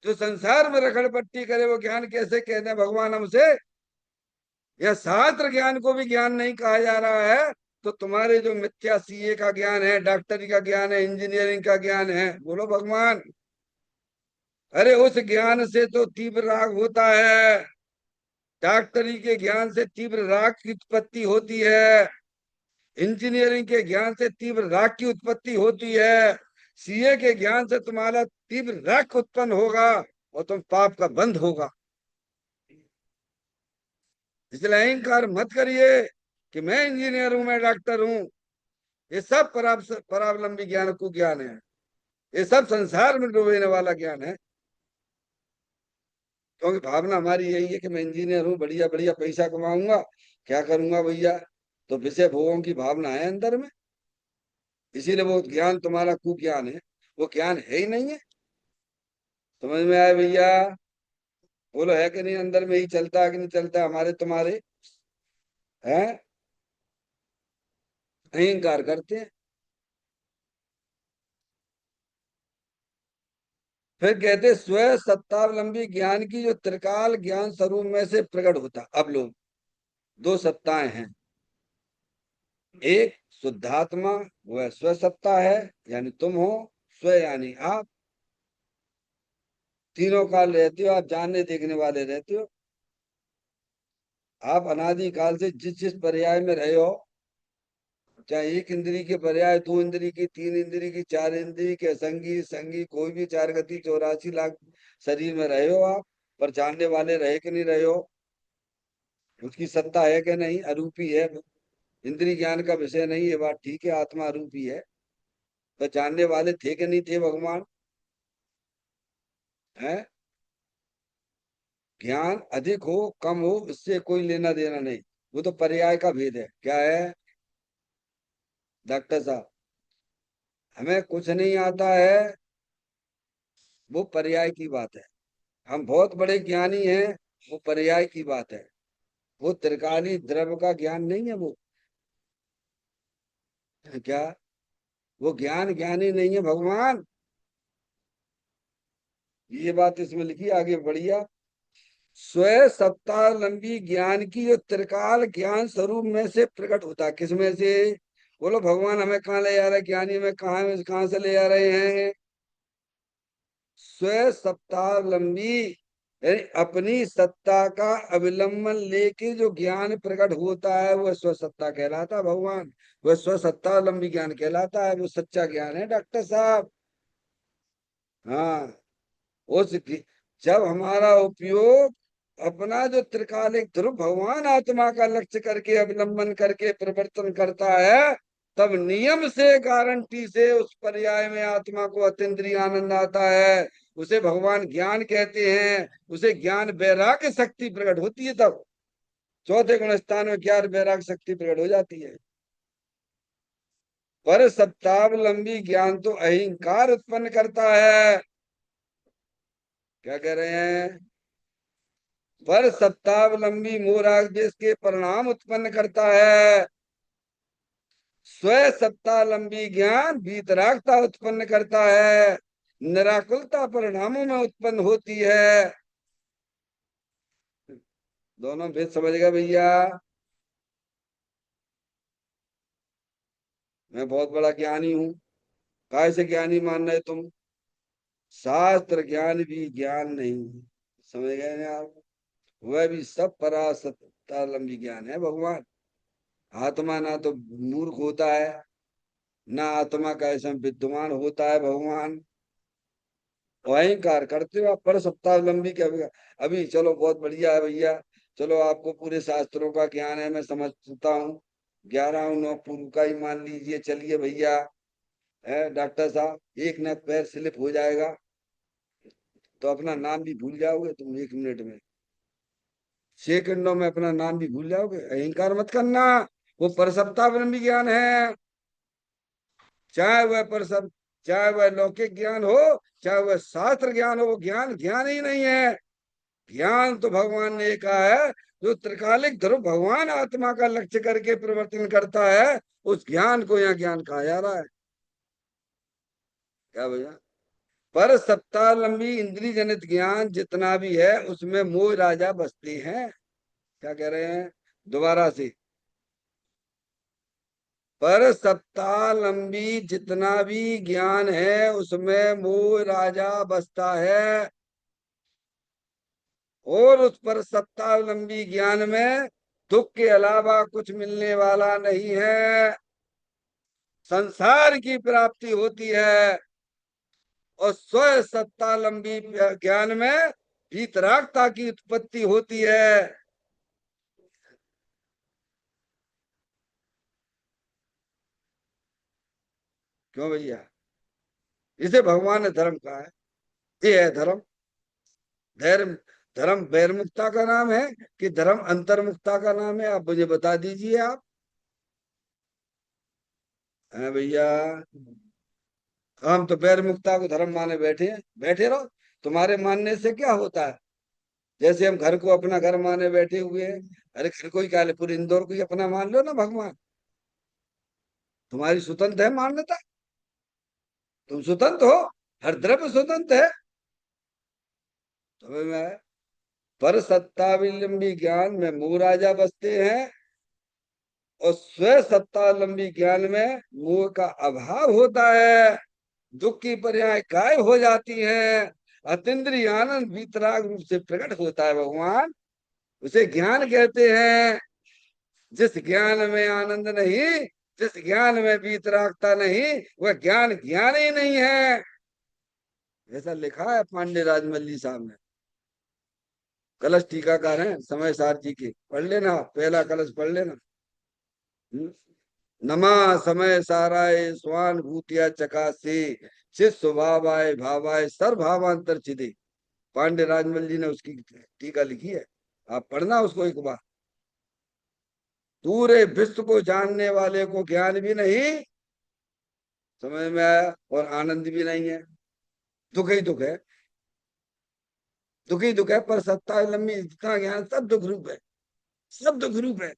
जो संसार में रखड़ पट्टी करे वो ज्ञान कैसे कहते हैं भगवान हमसे? यह शास्त्र ज्ञान को भी ज्ञान नहीं कहा जा रहा है। तो तुम्हारे जो मिथ्या सीए का ज्ञान है, डॉक्टरी का ज्ञान है, इंजीनियरिंग का ज्ञान है, बोलो भगवान। अरे उस ज्ञान से तो तीव्र राग होता है। डॉक्टरी के ज्ञान से तीव्र राग की उत्पत्ति होती है। इंजीनियरिंग के ज्ञान से तीव्र राग की उत्पत्ति होती है। सीए के ज्ञान से तुम्हारा तीव्र राग उत्पन्न होगा और तुम पाप का बंध होगा। इसलिए अहंकार मत करिए कि मैं इंजीनियर हूं, मैं डॉक्टर हूं। ये सब परावलंबी ज्ञान को ज्ञान है। ये सब संसार में डूबने वाला ज्ञान है। क्योंकि भावना हमारी यही है कि मैं इंजीनियर हूँ, बढ़िया बढ़िया पैसा कमाऊंगा, क्या करूंगा भैया। तो विषय भोगों की भावना है अंदर में। इसीलिए वो ज्ञान तुम्हारा कुज्ञान है। वो ज्ञान है ही नहीं है। समझ में आया भैया? बोलो है कि नहीं? अंदर में ही चलता है कि नहीं चलता हमारे तुम्हारे? है? अहंकार करते हैं। फिर कहते स्व सत्तावलंबी ज्ञान की जो त्रिकाल ज्ञान स्वरूप में से प्रकट होता। अब लोग दो सत्ताएं हैं। एक शुद्धात्मा, वह स्व सत्ता है, यानी तुम हो। स्व यानी आप। तीनों काल रहते हो, आप जानने देखने वाले रहते हो। आप अनादि काल से जिस जिस पर्याय में रहे हो, चाहे एक इंद्री के पर्याय, दो इंद्री की, तीन इंद्री की, चार इंद्री के, संगी संगी कोई भी 4 गति 84 लाख शरीर में रहे हो आप। पर जानने वाले रहे कि नहीं रहे हो? उसकी सत्ता है कि नहीं? अरूपी है। इंद्रिय ज्ञान का विषय नहीं, ये बात ठीक है, आत्मा अरूपी है। तो जानने वाले थे कि नहीं थे भगवान? है? ज्ञान अधिक हो कम हो इससे कोई लेना देना नहीं। वो तो पर्याय का भेद है। क्या है डॉक्टर साहब? हमें कुछ नहीं आता है, वो पर्याय की बात है। हम बहुत बड़े ज्ञानी हैं, वो पर्याय की बात है। वो त्रिकाली द्रव्य का ज्ञान नहीं है वो। क्या? वो ज्ञान ज्ञानी नहीं है भगवान। ये बात इसमें लिखी, आगे बढ़िया। स्व सत्ता लंबी ज्ञान की जो त्रिकाल ज्ञान स्वरूप में से प्रकट होता है। किसमें से? बोलो भगवान हमें कहाँ ले जा रहे हैं? ज्ञानी में कहाँ से ले जा रहे हैं? स्व सत्ता लंबी यानी अपनी सत्ता का अवलंबन लेके जो ज्ञान प्रकट होता है वह स्व सत्ता कहलाता है भगवान। वह स्व सत्ता लंबी ज्ञान कहलाता है। वो सच्चा ज्ञान है डॉक्टर साहब। हाँ। उस जब हमारा उपयोग अपना जो त्रिकालिक ध्रुव भगवान आत्मा का लक्ष्य करके अवलंबन करके परिवर्तन करता है, तब नियम से गारंटी से उस पर्याय में आत्मा को अतीन्द्रिय आनंद आता है। उसे भगवान ज्ञान कहते हैं। उसे ज्ञान वैराग्य शक्ति प्रकट होती है तब। चौथे गुण स्थान में ज्ञान वैराग्य शक्ति प्रकट हो जाती है। पर सत्तावलंबी ज्ञान तो अहंकार उत्पन्न करता है। क्या कह रहे हैं? पर सत्तावलंबी मोराग देश के परिणाम उत्पन्न करता है। स्व सत्तावलंबी ज्ञान वीतरागता उत्पन्न करता है। निराकुलता परिणामों में उत्पन्न होती है। दोनों भेद समझ गए भैया? मैं बहुत बड़ा ज्ञानी हूँ। काय से ज्ञानी मान रहे तुम? शास्त्र ज्ञान भी ज्ञान नहीं। समझ गए ना आप? वह भी सब परासत्तावलंबी ज्ञान है भगवान। आत्मा ना तो मूर्ख होता है, ना आत्मा का ऐसा विद्यमान होता है भगवान। अहंकार करते हो आप, पर सप्तावलंबी क्या अभी चलो बहुत बढ़िया है भैया। चलो आपको पूरे शास्त्रों का ज्ञान है, मैं समझता हूँ। 11 9 पूर्व का ही मान लीजिए, चलिए भैया। है डॉक्टर साहब, एक न पैर स्लिप हो जाएगा तो अपना नाम भी भूल जाओगे तुम 1 मिनट में। सेकंडों में अपना नाम भी भूल जाओगे। अहंकार मत करना। वो परसप्तावलंबी ज्ञान है। चाहे वह पर सब, चाहे वह लौकिक ज्ञान हो, चाहे वह शास्त्र ज्ञान हो, वो ज्ञान ज्ञान ही नहीं है। ज्ञान तो भगवान ने कहा है, जो त्रिकालिक ध्रुव भगवान आत्मा का लक्ष्य करके परिवर्तन करता है, उस ज्ञान को यहाँ ज्ञान कहा जा रहा है। क्या भैया? पर सप्ताह लंबी इंद्रिय जनित ज्ञान जितना भी है उसमें मोह राजा बसते हैं। क्या कह रहे हैं दोबारा से? पर सप्ताह लंबी जितना भी ज्ञान है उसमें मोह राजा बसता है। और उस पर सप्ताह लंबी ज्ञान में दुख के अलावा कुछ मिलने वाला नहीं है। संसार की प्राप्ति होती है। और स्व सत्ता लंबी ज्ञान में वीतरागता की उत्पत्ति होती है। क्यों भैया? इसे भगवान ने धर्म कहा है। ये है धर्म। धर्म, धर्म बहिर्मुखता का नाम है कि धर्म अंतर्मुखता का नाम है? आप मुझे बता दीजिए आप। है भैया, हम तो बहिर्मुखता को धर्म माने बैठे हैं। बैठे रहो। तुम्हारे मानने से क्या होता है? जैसे हम घर को अपना घर माने बैठे हुए हैं। अरे घर को ही क्या ले, पूरे इंदौर को ही अपना मान लो ना भगवान। तुम्हारी स्वतंत्र है मान्यता। तुम स्वतंत्र हो। हर द्रव्य स्वतंत्र है। तुम्हें मैं पर सत्ताविलंबी ज्ञान में मोह राजा बसते हैं। और स्व सत्तावलंबी ज्ञान में मोह का अभाव होता है। दुख की पर्याय गायब हो जाती है। अतीन्द्रिय आनंद वितराग रूप से प्रकट होता है भगवान। उसे ज्ञान कहते हैं। जिस ज्ञान में आनंद नहीं, जिस ज्ञान में वितरागता नहीं, वह ज्ञान ज्ञान ही नहीं है। ऐसा लिखा है पांडे राजमल्ली साहब ने। कलश टीकाकार हैं समय सार जी के, पढ़ लेना, पहला कलश पढ़ लेना। हम्म? नमा समय साराय स्वान भूतिया चकासे, चित स्वभावाय भावाय सर्वभावांतर चिदे। पांडे राजमल जी ने उसकी टीका लिखी है। आप पढ़ना उसको एक बार। पूरे विश्व को जानने वाले को ज्ञान भी नहीं, समझ में आया, और आनंद भी नहीं है। दुख ही दुख है। दुख ही दुख है। पर सत्ता लंबी जितना ज्ञान सब दुख रूप है। सब दुख रूप है।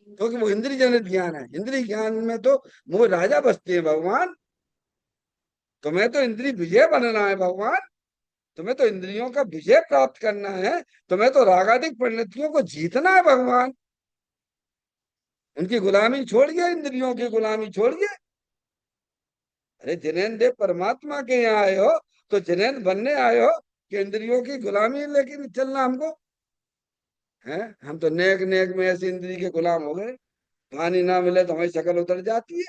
क्योंकि वो इंद्रिय जनित ज्ञान है। इंद्रिय ज्ञान में तो वो राजा बसते हैं भगवान। तुम्हें तो इंद्रिय विजय बनना है भगवान। तुम्हें तो इंद्रियों का विजय प्राप्त करना है। तुम्हें तो रागादिक परिणतियों को जीतना है भगवान। उनकी गुलामी छोड़िए, इंद्रियों की गुलामी छोड़िए। अरे जिनेन्द्र देव परमात्मा के यहाँ आए हो, तो जिनेन्द्र बनने आए हो कि इंद्रियों की गुलामी लेकिन चलना हमको है? हम तो नेक नेक में ऐसे इंद्रिय के गुलाम हो गए। पानी ना मिले तो हमारी शक्ल उतर जाती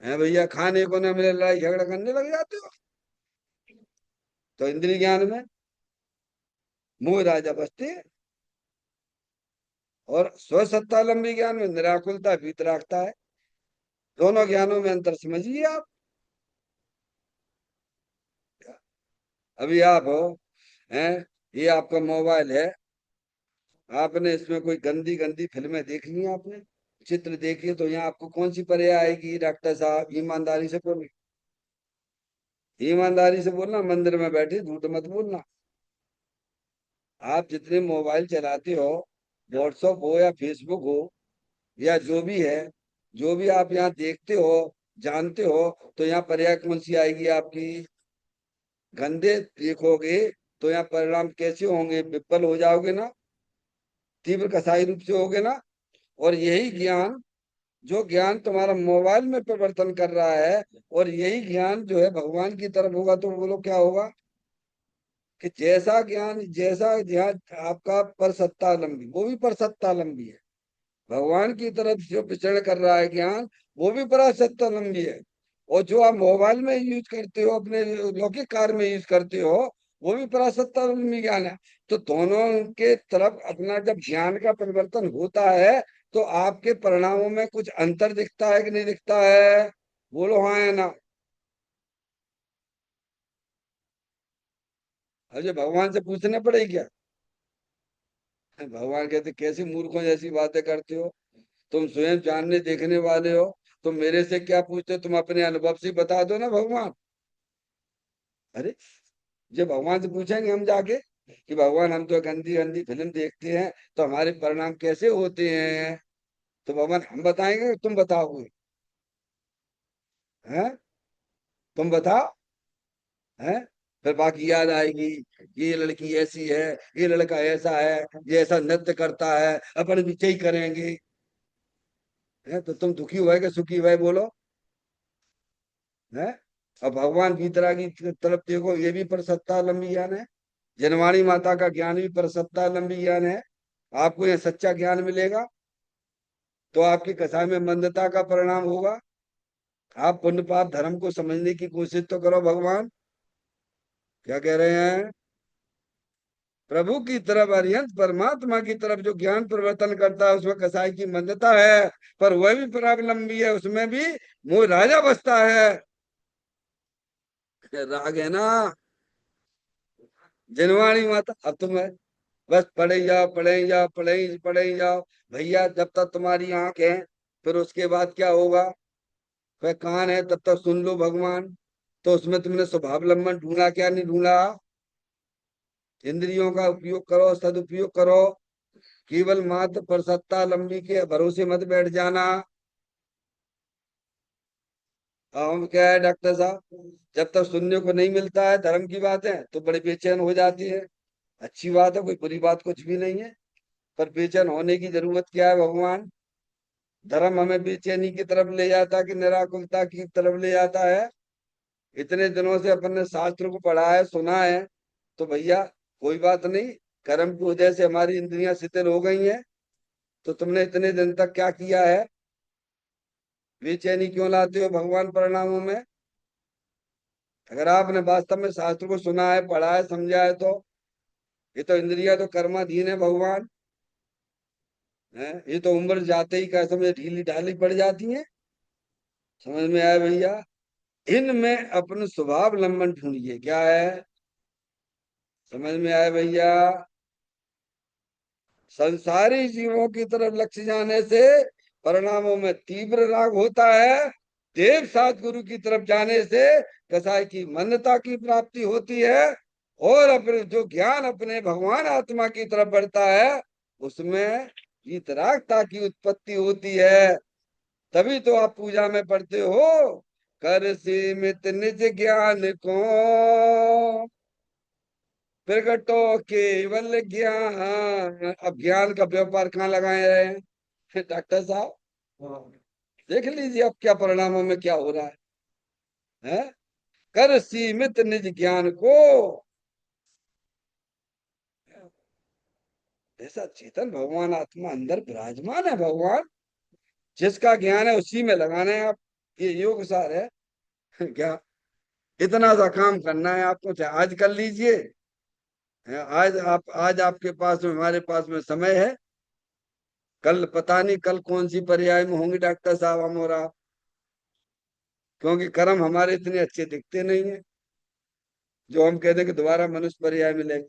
है भैया। खाने को ना मिले लड़ाई झगड़ा करने लग जाते हो। तो इंद्रिय ज्ञान में मोह राजा बसते हैं। और स्वसत्तालंबी ज्ञान में निराकुलता वीतरागता है। दोनों ज्ञानों में अंतर समझिए आप। अभी आप हो हैं, ये आपका मोबाइल है। आपने इसमें कोई गंदी गंदी फिल्में देख ली आपने, चित्र देखिए, तो यहाँ आपको कौन सी परे आएगी डॉक्टर साहब? ईमानदारी से बोलो। ईमानदारी से बोलना, मंदिर में बैठे झूठ मत बोलना। आप जितने मोबाइल चलाते हो, व्हाट्सएप हो या फेसबुक हो या जो भी है, जो भी आप यहाँ देखते हो, जानते हो, तो यहाँ पर्याय कौन सी आएगी आपकी? गंदे देखोगे तो यहाँ परिणाम कैसे होंगे? विफल हो जाओगे ना, तीव्र कसाई रूप से होगे ना। और यही ज्ञान, जो ज्ञान तुम्हारा मोबाइल में परिवर्तन कर रहा है, और यही ज्ञान जो है भगवान की तरफ होगा, तो बोलो क्या होगा? कि जैसा ज्ञान, जैसा ध्यान आपका पर सत्ता लंबी, वो भी पर सत्ता लंबी है। भगवान की तरफ जो विचरण कर रहा है ज्ञान, वो भी परासत्तालंबी है। और जो आप मोबाइल में यूज करते हो, अपने लौकिक कार्य में यूज करते हो, वो भी परासत्तालंबी ज्ञान है। तो दोनों के तरफ अपना जब ज्ञान का परिवर्तन होता है, तो आपके परिणामों में कुछ अंतर दिखता है कि नहीं दिखता है? बोलो हाँ या ना। अजय भगवान से पूछने पड़ेगी क्या? भगवान कहते कैसी मूर्खों जैसी बातें करते हो, तुम स्वयं जानने देखने वाले हो, तुम मेरे से क्या पूछते हो, तुम अपने अनुभव से बता दो ना भगवान। अरे, जब भगवान से पूछेंगे हम जाके कि भगवान हम तो गंदी गंदी फिल्म देखते हैं, तो हमारे परिणाम कैसे होते हैं, तो भगवान हम बताएंगे कि तुम बताओगे? हैं? तुम बताओ। हैं? फिर बाकी याद आएगी, ये लड़की ऐसी है, ये लड़का ऐसा है, ये ऐसा नृत्य करता है, अपन भी यही करेंगे। है तो तुम दुखी हुए कि सुखी हुए, बोलो? है? अब भगवान भीतरा की तरफ देखो, ये भी परसत्ता लंबी ज्ञान है। जनवाणी माता का ज्ञान भी परसत्ता लंबी ज्ञान है। आपको यह सच्चा ज्ञान मिलेगा, तो आपकी कथा में मंदता का परिणाम होगा। आप पुण्य पाप धर्म को समझने की कोशिश तो करो। भगवान क्या कह रहे हैं? प्रभु की तरफ, अरिहंत परमात्मा की तरफ जो ज्ञान परिवर्तन करता है, उसमें कसाई की मंदता है, पर वह भी परावलंबी है, उसमें भी मोह राजा बसता है। राग है ना। जनवाणी माता, अब तुम बस पढ़े जाओ, पढ़े जाओ, पढ़े जाओ। भैया जब तक तुम्हारी आंख है, फिर उसके बाद क्या होगा? फिर कान है, तब तक सुन लो भगवान। तो उसमें तुमने स्वभावलंबन ढूंढा क्या नहीं ढूंढा? इंद्रियों का उपयोग करो, सदुपयोग करो। केवल मात्र पर सत्ता लंबी के भरोसे मत बैठ जाना। हम क्या है डॉक्टर साहब, जब तक सुनने को नहीं मिलता है धर्म की बातें, तो बड़े बेचैन हो जाती है। अच्छी बात है, कोई बुरी बात कुछ भी नहीं है। पर बेचैन होने की जरूरत क्या है भगवान? धर्म हमें बेचैनी की तरफ ले जाता है कि निराकुलता की तरफ ले जाता है? इतने दिनों से अपन ने शास्त्र को पढ़ा है, सुना है, तो भैया कोई बात नहीं। कर्म की वजह से हमारी इंद्रियां शिथिल हो गई हैं। तो तुमने इतने दिन तक क्या किया है? बेचैनी क्यों लाते हो भगवान परिणामों में? अगर आपने वास्तव में शास्त्र को सुना है, पढ़ा है, समझा है, तो ये तो इंद्रिया तो कर्माधीन है भगवान। है, ये तो उम्र जाते ही क्या समझ ढीली ढाली पड़ जाती है। समझ में आया भैया? इनमें अपने स्वभाव लंबन ढूंढिए, क्या है? समझ में आया भैया? संसारी जीवों की तरफ लक्ष्य जाने से परिणामों में तीव्र राग होता है। देव सद्गुरु की तरफ जाने से कसाई की मान्यता की प्राप्ति होती है। और अपने जो ज्ञान अपने भगवान आत्मा की तरफ बढ़ता है, उसमें वीतरागता की उत्पत्ति होती है। तभी तो आप पूजा में पढ़ते हो, कर सीमित निज ज्ञान को प्रगटो केवल ज्ञान। अब ज्ञान का व्यापार कहाँ लगाए रहे हैं डॉक्टर साहब? देख लीजिए अब क्या परिणामों में क्या हो रहा है? कर सीमित निज ज्ञान को। ऐसा चेतन भगवान आत्मा अंदर विराजमान है भगवान, जिसका ज्ञान है उसी में लगाना है आप। ये योग सार है। क्या इतना सा काम करना है आपको, चाहे आज कर लीजिए। आज आपके पास में, हमारे पास में समय है। कल पता नहीं कल कौन सी पर्याय में होंगे डॉक्टर साहब हम और आप, क्योंकि कर्म हमारे इतने अच्छे दिखते नहीं है जो हम कहते हैं कि दोबारा मनुष्य पर्याय मिलेगा।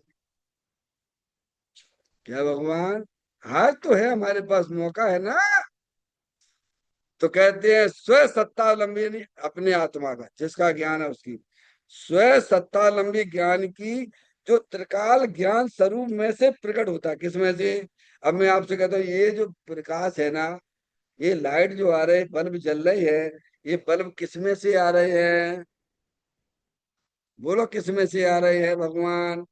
क्या भगवान, आज तो है हमारे पास, मौका है ना। तो कहते हैं स्व सत्तालंबी, यानी अपने आत्मा का जिसका ज्ञान है उसकी स्व सत्तालंबी ज्ञान की, जो त्रिकाल ज्ञान स्वरूप में से प्रकट होता है। किसमें से? अब मैं आपसे कहता हूँ, ये जो प्रकाश है ना, ये लाइट जो आ रहे है, बल्ब जल रही है, ये बल्ब किसमें से आ रहे हैं? बोलो किसमें से आ रहे हैं भगवान?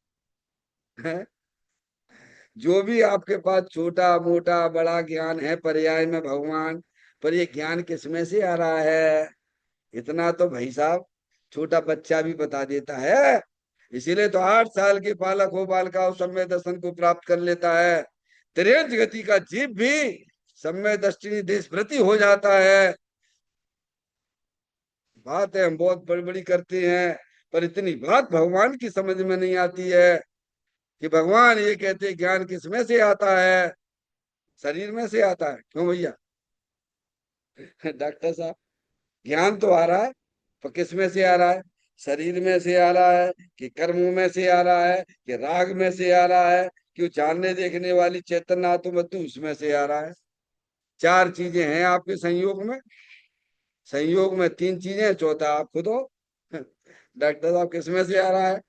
है? जो भी आपके पास छोटा मोटा बड़ा ज्ञान है पर्याय में भगवान, पर ये ज्ञान किसमें से आ रहा है? इतना तो भाई साहब छोटा बच्चा भी बता देता है। इसीलिए तो 8 साल के बालक हो बालका उस समय दर्शन को प्राप्त कर लेता है। त्रियंच गति का जीव भी समय दृष्टि देशभृति हो जाता है। बात है हम बहुत बड़ी बड़ी करते हैं, पर इतनी बात भगवान की समझ में नहीं आती है कि भगवान ये कहते हैं ज्ञान किसमें से आता है? शरीर में से आता है। क्यों भैया? डॉक्टर साहब, ज्ञान तो आ रहा है, पर किस में से आ रहा है? शरीर में से आ रहा है कि कर्मों में से आ रहा है कि राग में से आ रहा है कि वो जानने देखने वाली चैतन्य आत्मा उसमें से आ रहा है? चार चीजें हैं आपके संयोग में। संयोग में तीन चीजें हैं, चौथा आप खुद हो। डॉक्टर साहब किस में से आ रहा है?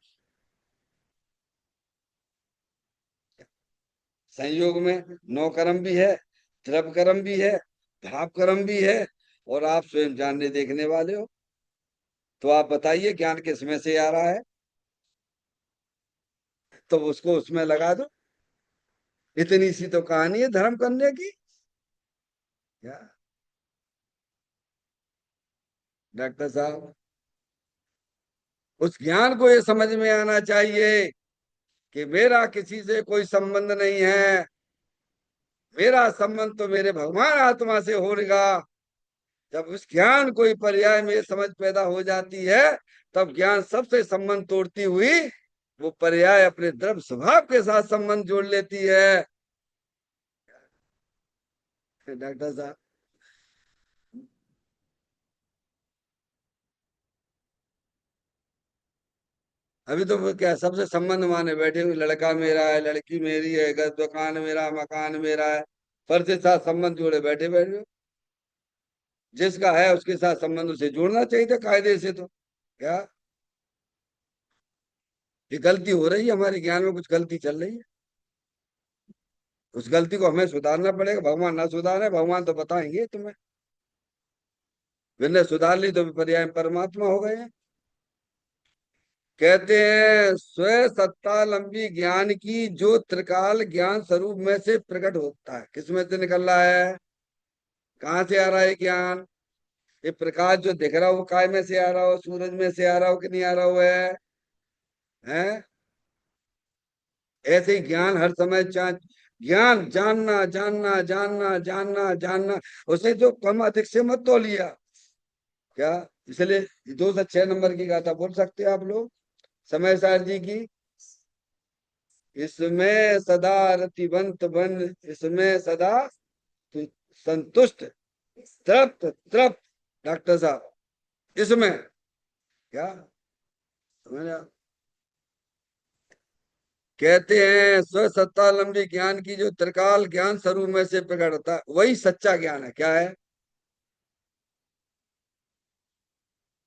संयोग में नौ कर्म भी है, द्रव कर्म भी है, भाव कर्म भी है, और आप स्वयं जानने देखने वाले हो। तो आप बताइए ज्ञान किस में से आ रहा है? तो उसको उसमें लगा दो। इतनी सी तो कहानी है धर्म करने की। क्या डॉक्टर साहब, उस ज्ञान को ये समझ में आना चाहिए कि मेरा किसी से कोई संबंध नहीं है। मेरा संबंध तो मेरे भगवान आत्मा से होगा। जब उस ज्ञान कोई पर्याय में समझ पैदा हो जाती है, तब ज्ञान सबसे संबंध तोड़ती हुई वो पर्याय अपने द्रव्य स्वभाव के साथ संबंध जोड़ लेती है। डॉक्टर साहब, अभी तो वो क्या सबसे संबंध माने बैठे हुए, लड़का मेरा है, लड़की मेरी है, घर दुकान मेरा, मकान मेरा है, पर से साथ संबंध जोड़े बैठे बैठे हो। जिसका है उसके साथ संबंध उसे जोड़ना चाहिए था कायदे से। तो क्या ये गलती हो रही है? हमारे ज्ञान में कुछ गलती चल रही है। उस गलती को हमें सुधारना पड़ेगा। भगवान ना सुधारे, भगवान तो बताएंगे तुम्हें। मैंने सुधार ली तो पर्याय में परमात्मा हो गए हैं। कहते हैं स्व सत्ता लंबी ज्ञान की जो त्रिकाल ज्ञान स्वरूप में से प्रकट होता है। किसमें से निकल रहा है? कहाँ से आ रहा है ज्ञान? ये प्रकाश जो दिख रहा हो वो काय में से आ रहा हो? सूरज में से आ रहा हो कि नहीं आ रहा हो? है ऐसे ही ज्ञान हर समय ज्ञान जानना जानना जानना जानना जानना। उसे जो कम अधिक से मत तो लिया। क्या? इसलिए 2 से 6 नंबर की गाथा बोल सकते हैं आप लोग समय सार जी की। इसमें सदा रतिवंत बन, इसमें सदा संतुष्ट, तृप्त तृप्त। डॉक्टर साहब, इसमें क्या समझ आप? कहते हैं स्व सत्तालंबी ज्ञान की जो त्रिकाल ज्ञान स्वरूप में से प्रकट होता है वही सच्चा ज्ञान है। क्या है?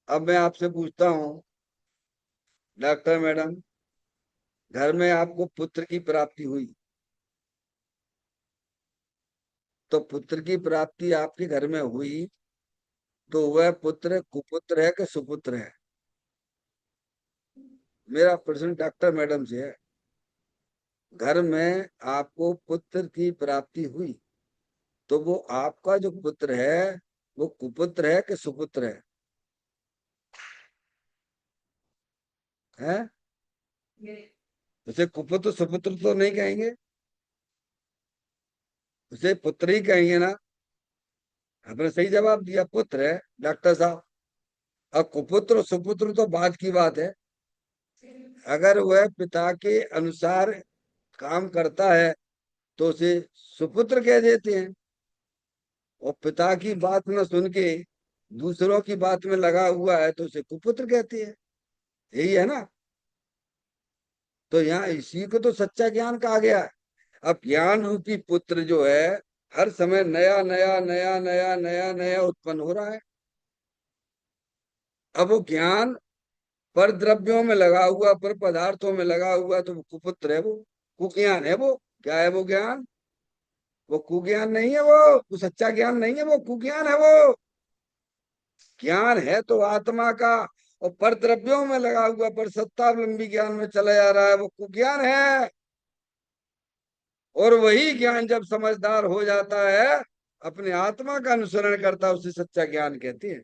अब मैं आपसे पूछता हूँ डॉक्टर मैडम, घर में आपको पुत्र की प्राप्ति हुई, तो पुत्र की प्राप्ति आपके घर में हुई, तो वह पुत्र कुपुत्र है कि सुपुत्र है? मेरा प्रश्न डॉक्टर मैडम से है। घर में आपको पुत्र की प्राप्ति हुई, तो वो आपका जो पुत्र है वो कुपुत्र है कि सुपुत्र है? हैं? उसे कुपुत्र सुपुत्र तो नहीं कहेंगे, उसे पुत्र ही कहेंगे ना। आपने सही जवाब दिया, पुत्र है डॉक्टर साहब। अब कुपुत्र और सुपुत्र तो बात की बात है। अगर वह पिता के अनुसार काम करता है तो उसे सुपुत्र कह देते हैं, और पिता की बात न सुन के दूसरों की बात में लगा हुआ है तो उसे कुपुत्र कहते हैं। यही है ना? तो यहाँ इसी को तो सच्चा ज्ञान कहा गया है। अब ज्ञान रूपी पुत्र जो है हर समय नया नया नया नया नया नया उत्पन्न हो रहा है। अब वो ज्ञान पर द्रव्यों में लगा हुआ, पर पदार्थों में लगा हुआ, तो वो कुपुत्र है, वो कुज्ञान है। वो क्या है? वो ज्ञान, वो कुज्ञान नहीं है। वो सच्चा ज्ञान नहीं है, वो कुज्ञान है। वो ज्ञान है तो आत्मा का, और पर द्रव्यों में लगा हुआ, पर सत्तावलंबी ज्ञान में चला जा रहा है, वो कुज्ञान है। और वही ज्ञान जब समझदार हो जाता है, अपने आत्मा का अनुसरण करता है, उसे सच्चा ज्ञान कहती है।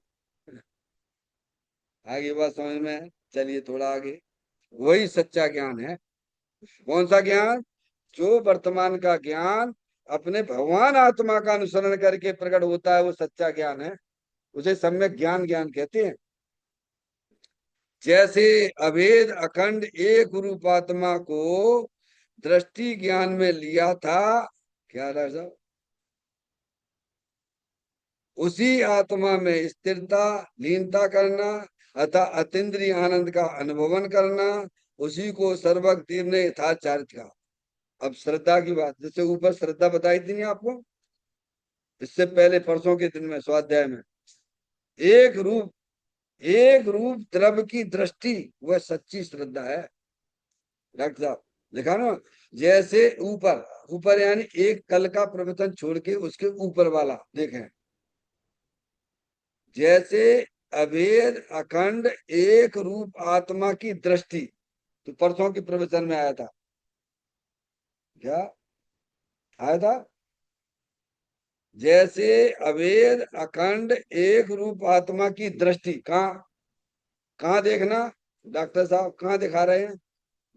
आगे बात समझ में है? चलिए थोड़ा आगे। वही सच्चा ज्ञान है। कौन सा ज्ञान? जो वर्तमान का ज्ञान अपने भगवान आत्मा का अनुसरण करके प्रकट होता है, वो सच्चा ज्ञान है। उसे सम्यक ज्ञान ज्ञान कहते हैं। जैसे अभेद अखंड एक रूप आत्मा को दृष्टि ज्ञान में लिया था, क्या डॉक्टर साहब, उसी आत्मा में स्थिरता लीनता करना अतः अतीन्द्रिय आनंद का अनुभवन करना, उसी को सर्वज्ञ तीर ने यथार्थ चारित्र कहा। अब श्रद्धा की बात, जैसे ऊपर श्रद्धा बताई थी नहीं आपको, इससे पहले परसों के दिन में स्वाध्याय में, एक रूप, एक रूप द्रव्य की दृष्टि वह सच्ची श्रद्धा है। डॉक्टर साहब लिखा ना, जैसे ऊपर, ऊपर यानी एक कल का प्रवचन छोड़ के उसके ऊपर वाला देखें, जैसे अभेद अखंड एक रूप आत्मा की दृष्टि, तो परसों के प्रवचन में आया था, क्या आया था? जैसे अभेद अखंड एक रूप आत्मा की दृष्टि, कहाँ कहाँ देखना डॉक्टर साहब, कहाँ दिखा रहे हैं?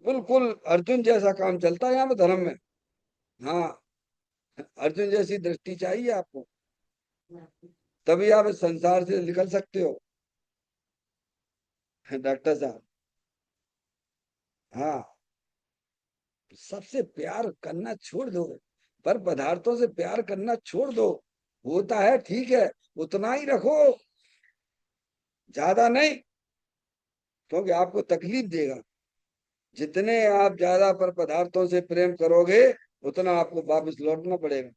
बिल्कुल अर्जुन जैसा काम चलता है यहाँ पे धर्म में। हाँ, अर्जुन जैसी दृष्टि चाहिए आपको, तभी आप इस संसार से निकल सकते हो डॉक्टर साहब। हाँ, सबसे प्यार करना छोड़ दो, पर पदार्थों से प्यार करना छोड़ दो। होता है ठीक है, उतना ही रखो, ज्यादा नहीं, क्योंकि आपको तकलीफ देगा। जितने आप ज्यादा पर पदार्थों से प्रेम करोगे, उतना आपको वापस लौटना पड़ेगा।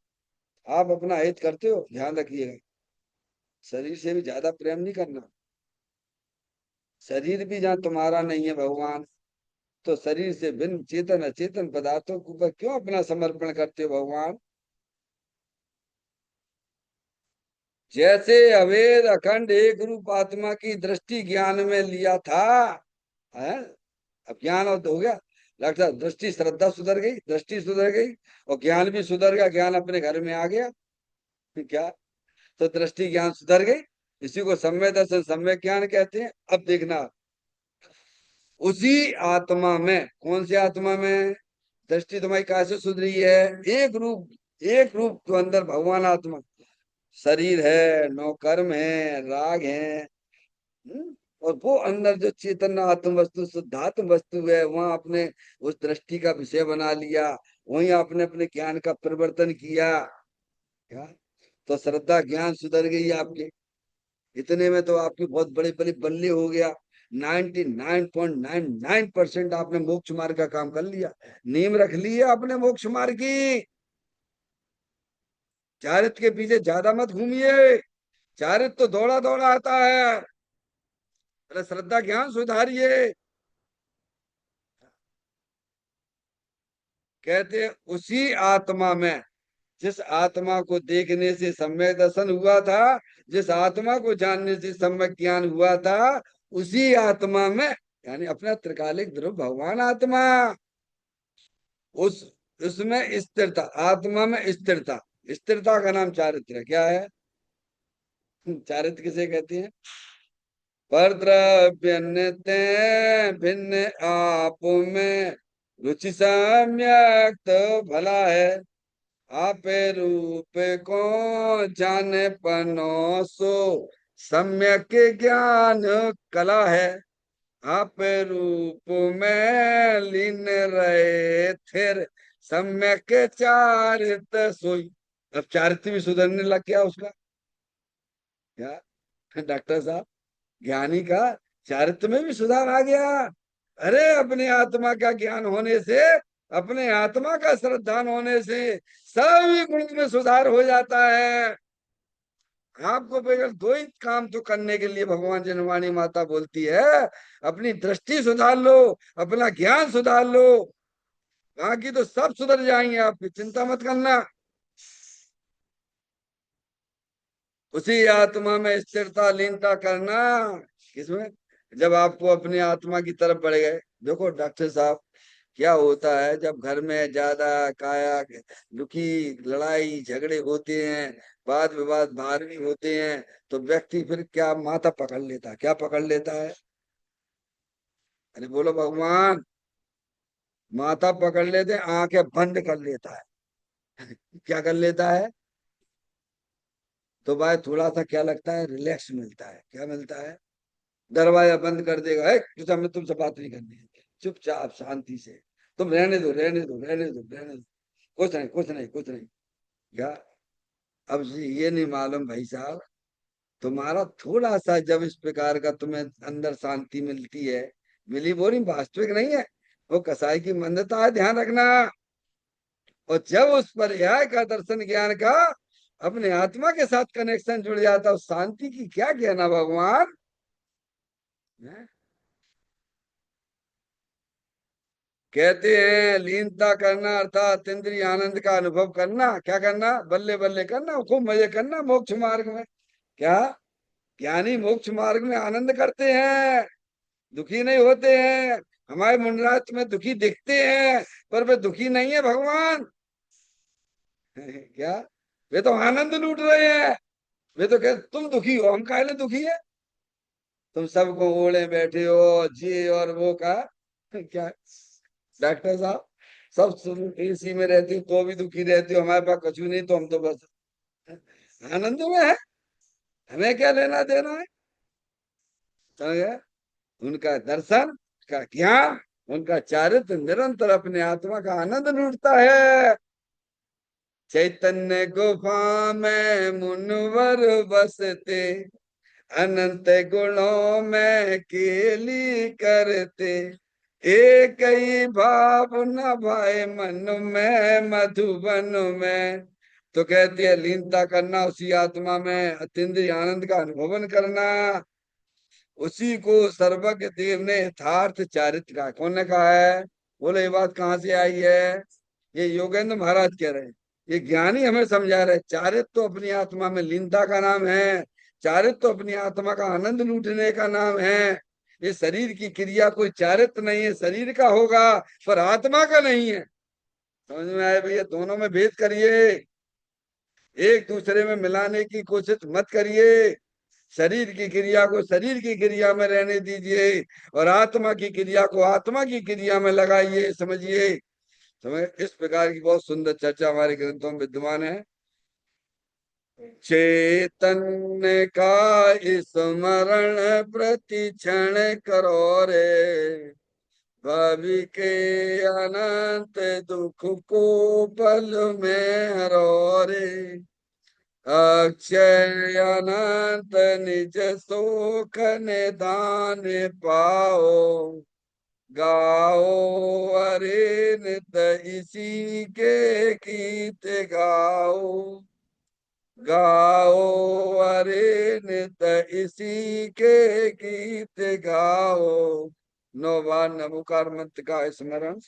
आप अपना हित करते हो, ध्यान रखिएगा, शरीर से भी ज्यादा प्रेम नहीं करना। शरीर भी जहाँ तुम्हारा नहीं है भगवान, तो शरीर से भिन्न चेतन अचेतन पदार्थों के ऊपर क्यों अपना समर्पण करते हो भगवान? जैसे अवेद अखंड एक रूप आत्मा की दृष्टि ज्ञान में लिया था, है? अब ज्ञान और तो हो गया, लगता दृष्टि, श्रद्धा सुधर गई, दृष्टि सुधर गई, और ज्ञान भी सुधर गया, ज्ञान अपने घर में आ गया। क्या? तो दृष्टि ज्ञान सुधर गई, इसी को सम्यक दर्शन सम्यक ज्ञान कहते हैं। अब देखना, उसी आत्मा में, कौन सी आत्मा में? दृष्टि तुम्हारी कैसे सुधरी है? एक रूप, एक रूप तो अंदर भगवान आत्मा, शरीर है, नौ कर्म है, राग है, और वो अंदर जो चेतन आत्म वस्तु शुद्धात्म वस्तु है, वहां आपने उस दृष्टि का विषय बना लिया, वहीं आपने अपने ज्ञान का परिवर्तन किया। क्या? तो श्रद्धा ज्ञान सुधर गई आपके, इतने में तो आपकी बहुत बड़ी बड़ी बल्ली हो गया। 99.99% आपने मोक्ष मार्ग का काम कर लिया, नींव रख ली है आपने मोक्ष मार्ग की। चारित्र के पीछे ज्यादा मत घूमिए, चारित्र तो दौड़ा दौड़ा आता है। अरे श्रद्धा ज्ञान सुधारिए। कहते हैं, उसी आत्मा में, जिस आत्मा को देखने से सम्यक दर्शन हुआ था, जिस आत्मा को जानने से सम्यक ज्ञान हुआ था, उसी आत्मा में, यानी अपना त्रिकालिक ध्रुव भगवान आत्मा, उस उसमें स्थिरता, आत्मा में स्थिरता, स्थिरता का नाम चारित्र है। क्या है? चारित्र किसे कहते हैं? पर द्रव्य नित्य भिन्न आप में रुचि सम्यक तो भला है, आपे रूप को जाने पनो सो सम्यक ज्ञान कला है, आप रूप में लीन रहे फिर सम्यक चारित सोई। अब चारित्र भी सुधरने लग गया उसका। क्या डॉक्टर साहब, ज्ञानी का चारित्र में भी सुधार आ गया। अरे अपने आत्मा का ज्ञान होने से, अपने आत्मा का श्रद्धान होने से सभी गुण में सुधार हो जाता है। आपको केवल दो ही काम तो करने के लिए भगवान जनवाणी माता बोलती है, अपनी दृष्टि सुधार लो, अपना ज्ञान सुधार लो, बाकी तो सब सुधर जाएंगे, आपकी चिंता मत करना। उसी आत्मा में स्थिरता लीनता करना, किसमें? जब आपको अपनी आत्मा की तरफ बढ़ गए। देखो डॉक्टर साहब, क्या होता है जब घर में ज्यादा काया दुखी, लड़ाई झगड़े होते हैं, वाद विवाद बाहर भी होते हैं, तो व्यक्ति फिर क्या माथा पकड़ लेता है? क्या पकड़ लेता है? अरे बोलो भगवान। माथा पकड़ लेते, आंखें बंद कर लेता है। क्या कर लेता है? तो भाई थोड़ा सा क्या लगता है, रिलैक्स मिलता है। क्या मिलता है? दरवाजा बंद कर देगा, है तुझे, हमें तुमसे बात नहीं करनी है, चुपचाप शांति से, तुम रहने दो, रहने दो, रहने दो, रहने दो, कुछ नहीं, कुछ नहीं, कुछ नहीं। क्या? अब ये नहीं मालूम भाई साहब, तुम्हारा थोड़ा सा जब इस प्रकार का तुम्हें अंदर शांति मिलती है, मिली, वो नहीं, वास्तविक नहीं है, वो कसाई की मंदता है, ध्यान रखना। और जब उस पर्याय का दर्शन ज्ञान का अपने आत्मा के साथ कनेक्शन जुड़ जाता है, उस शांति की क्या कहना भगवान है? कहते हैं लीनता करना अर्थात इंद्रिय आनंद का अनुभव करना। क्या करना? बल्ले बल्ले करना, खूब मजे करना मोक्ष मार्ग में। क्या? ज्ञानी मोक्ष मार्ग में आनंद करते हैं, दुखी नहीं होते हैं। हमारे मुंडराज में दुखी दिखते हैं, पर वे दुखी नहीं है भगवान। क्या? वे तो आनंद लूट रहे हैं। वे तो कहते तुम दुखी हो, हम काहे लिए दुखी है? तुम सबको ओढ़े बैठे हो, जी और वो का क्या, डॉक्टर साहब, सब एसी में रहती हो तो भी दुखी रहती हो, हमारे पास कुछ भी नहीं तो हम तो बस आनंद में है, हमें क्या लेना देना है? समझ गए? उनका दर्शन, का ज्ञान, उनका चारित्र निरंतर अपने आत्मा का आनंद लूटता है। चैतन्य गुफा में मुनवर बसते, अनंत गुणों में केली करते, एक ही भाव न भाए मन में मधुबन में। तो कहती है लीनता करना उसी आत्मा में, अतीन्द्रिय आनंद का अनुभवन करना, उसी को सर्वज्ञ देव ने यथार्थ चारित्र कहा। कौन ने कहा है? बोले ये बात कहाँ से आई है? ये योगेंद्र महाराज कह रहे हैं। ये ज्ञानी हमें समझा रहे, चारित्र तो अपनी आत्मा में लीनता का नाम है, चारित्र तो अपनी आत्मा का आनंद लूटने का नाम है। ये शरीर की क्रिया कोई चारित्र नहीं है, शरीर का होगा पर आत्मा का नहीं है। समझ में आए भैया? दोनों में भेद करिए, एक दूसरे में मिलाने की कोशिश मत करिए। शरीर की क्रिया को शरीर की क्रिया में रहने दीजिए, और आत्मा की क्रिया को आत्मा की क्रिया में लगाइए, समझिए। समझ? इस प्रकार की बहुत सुंदर चर्चा हमारे ग्रंथों में विद्यमान है। चैतन्य का स्मरण प्रति क्षण करो रे, भावी के अनंत दुख को पल में हरो रे, अक्षय अनंत निज सुख निदान पाओ, गाओ अरे नित इसी के गीत गाओ, गाओ अरे नित इसी के गीत गाओ। 9 बार नमोकार मंत्र का स्मरण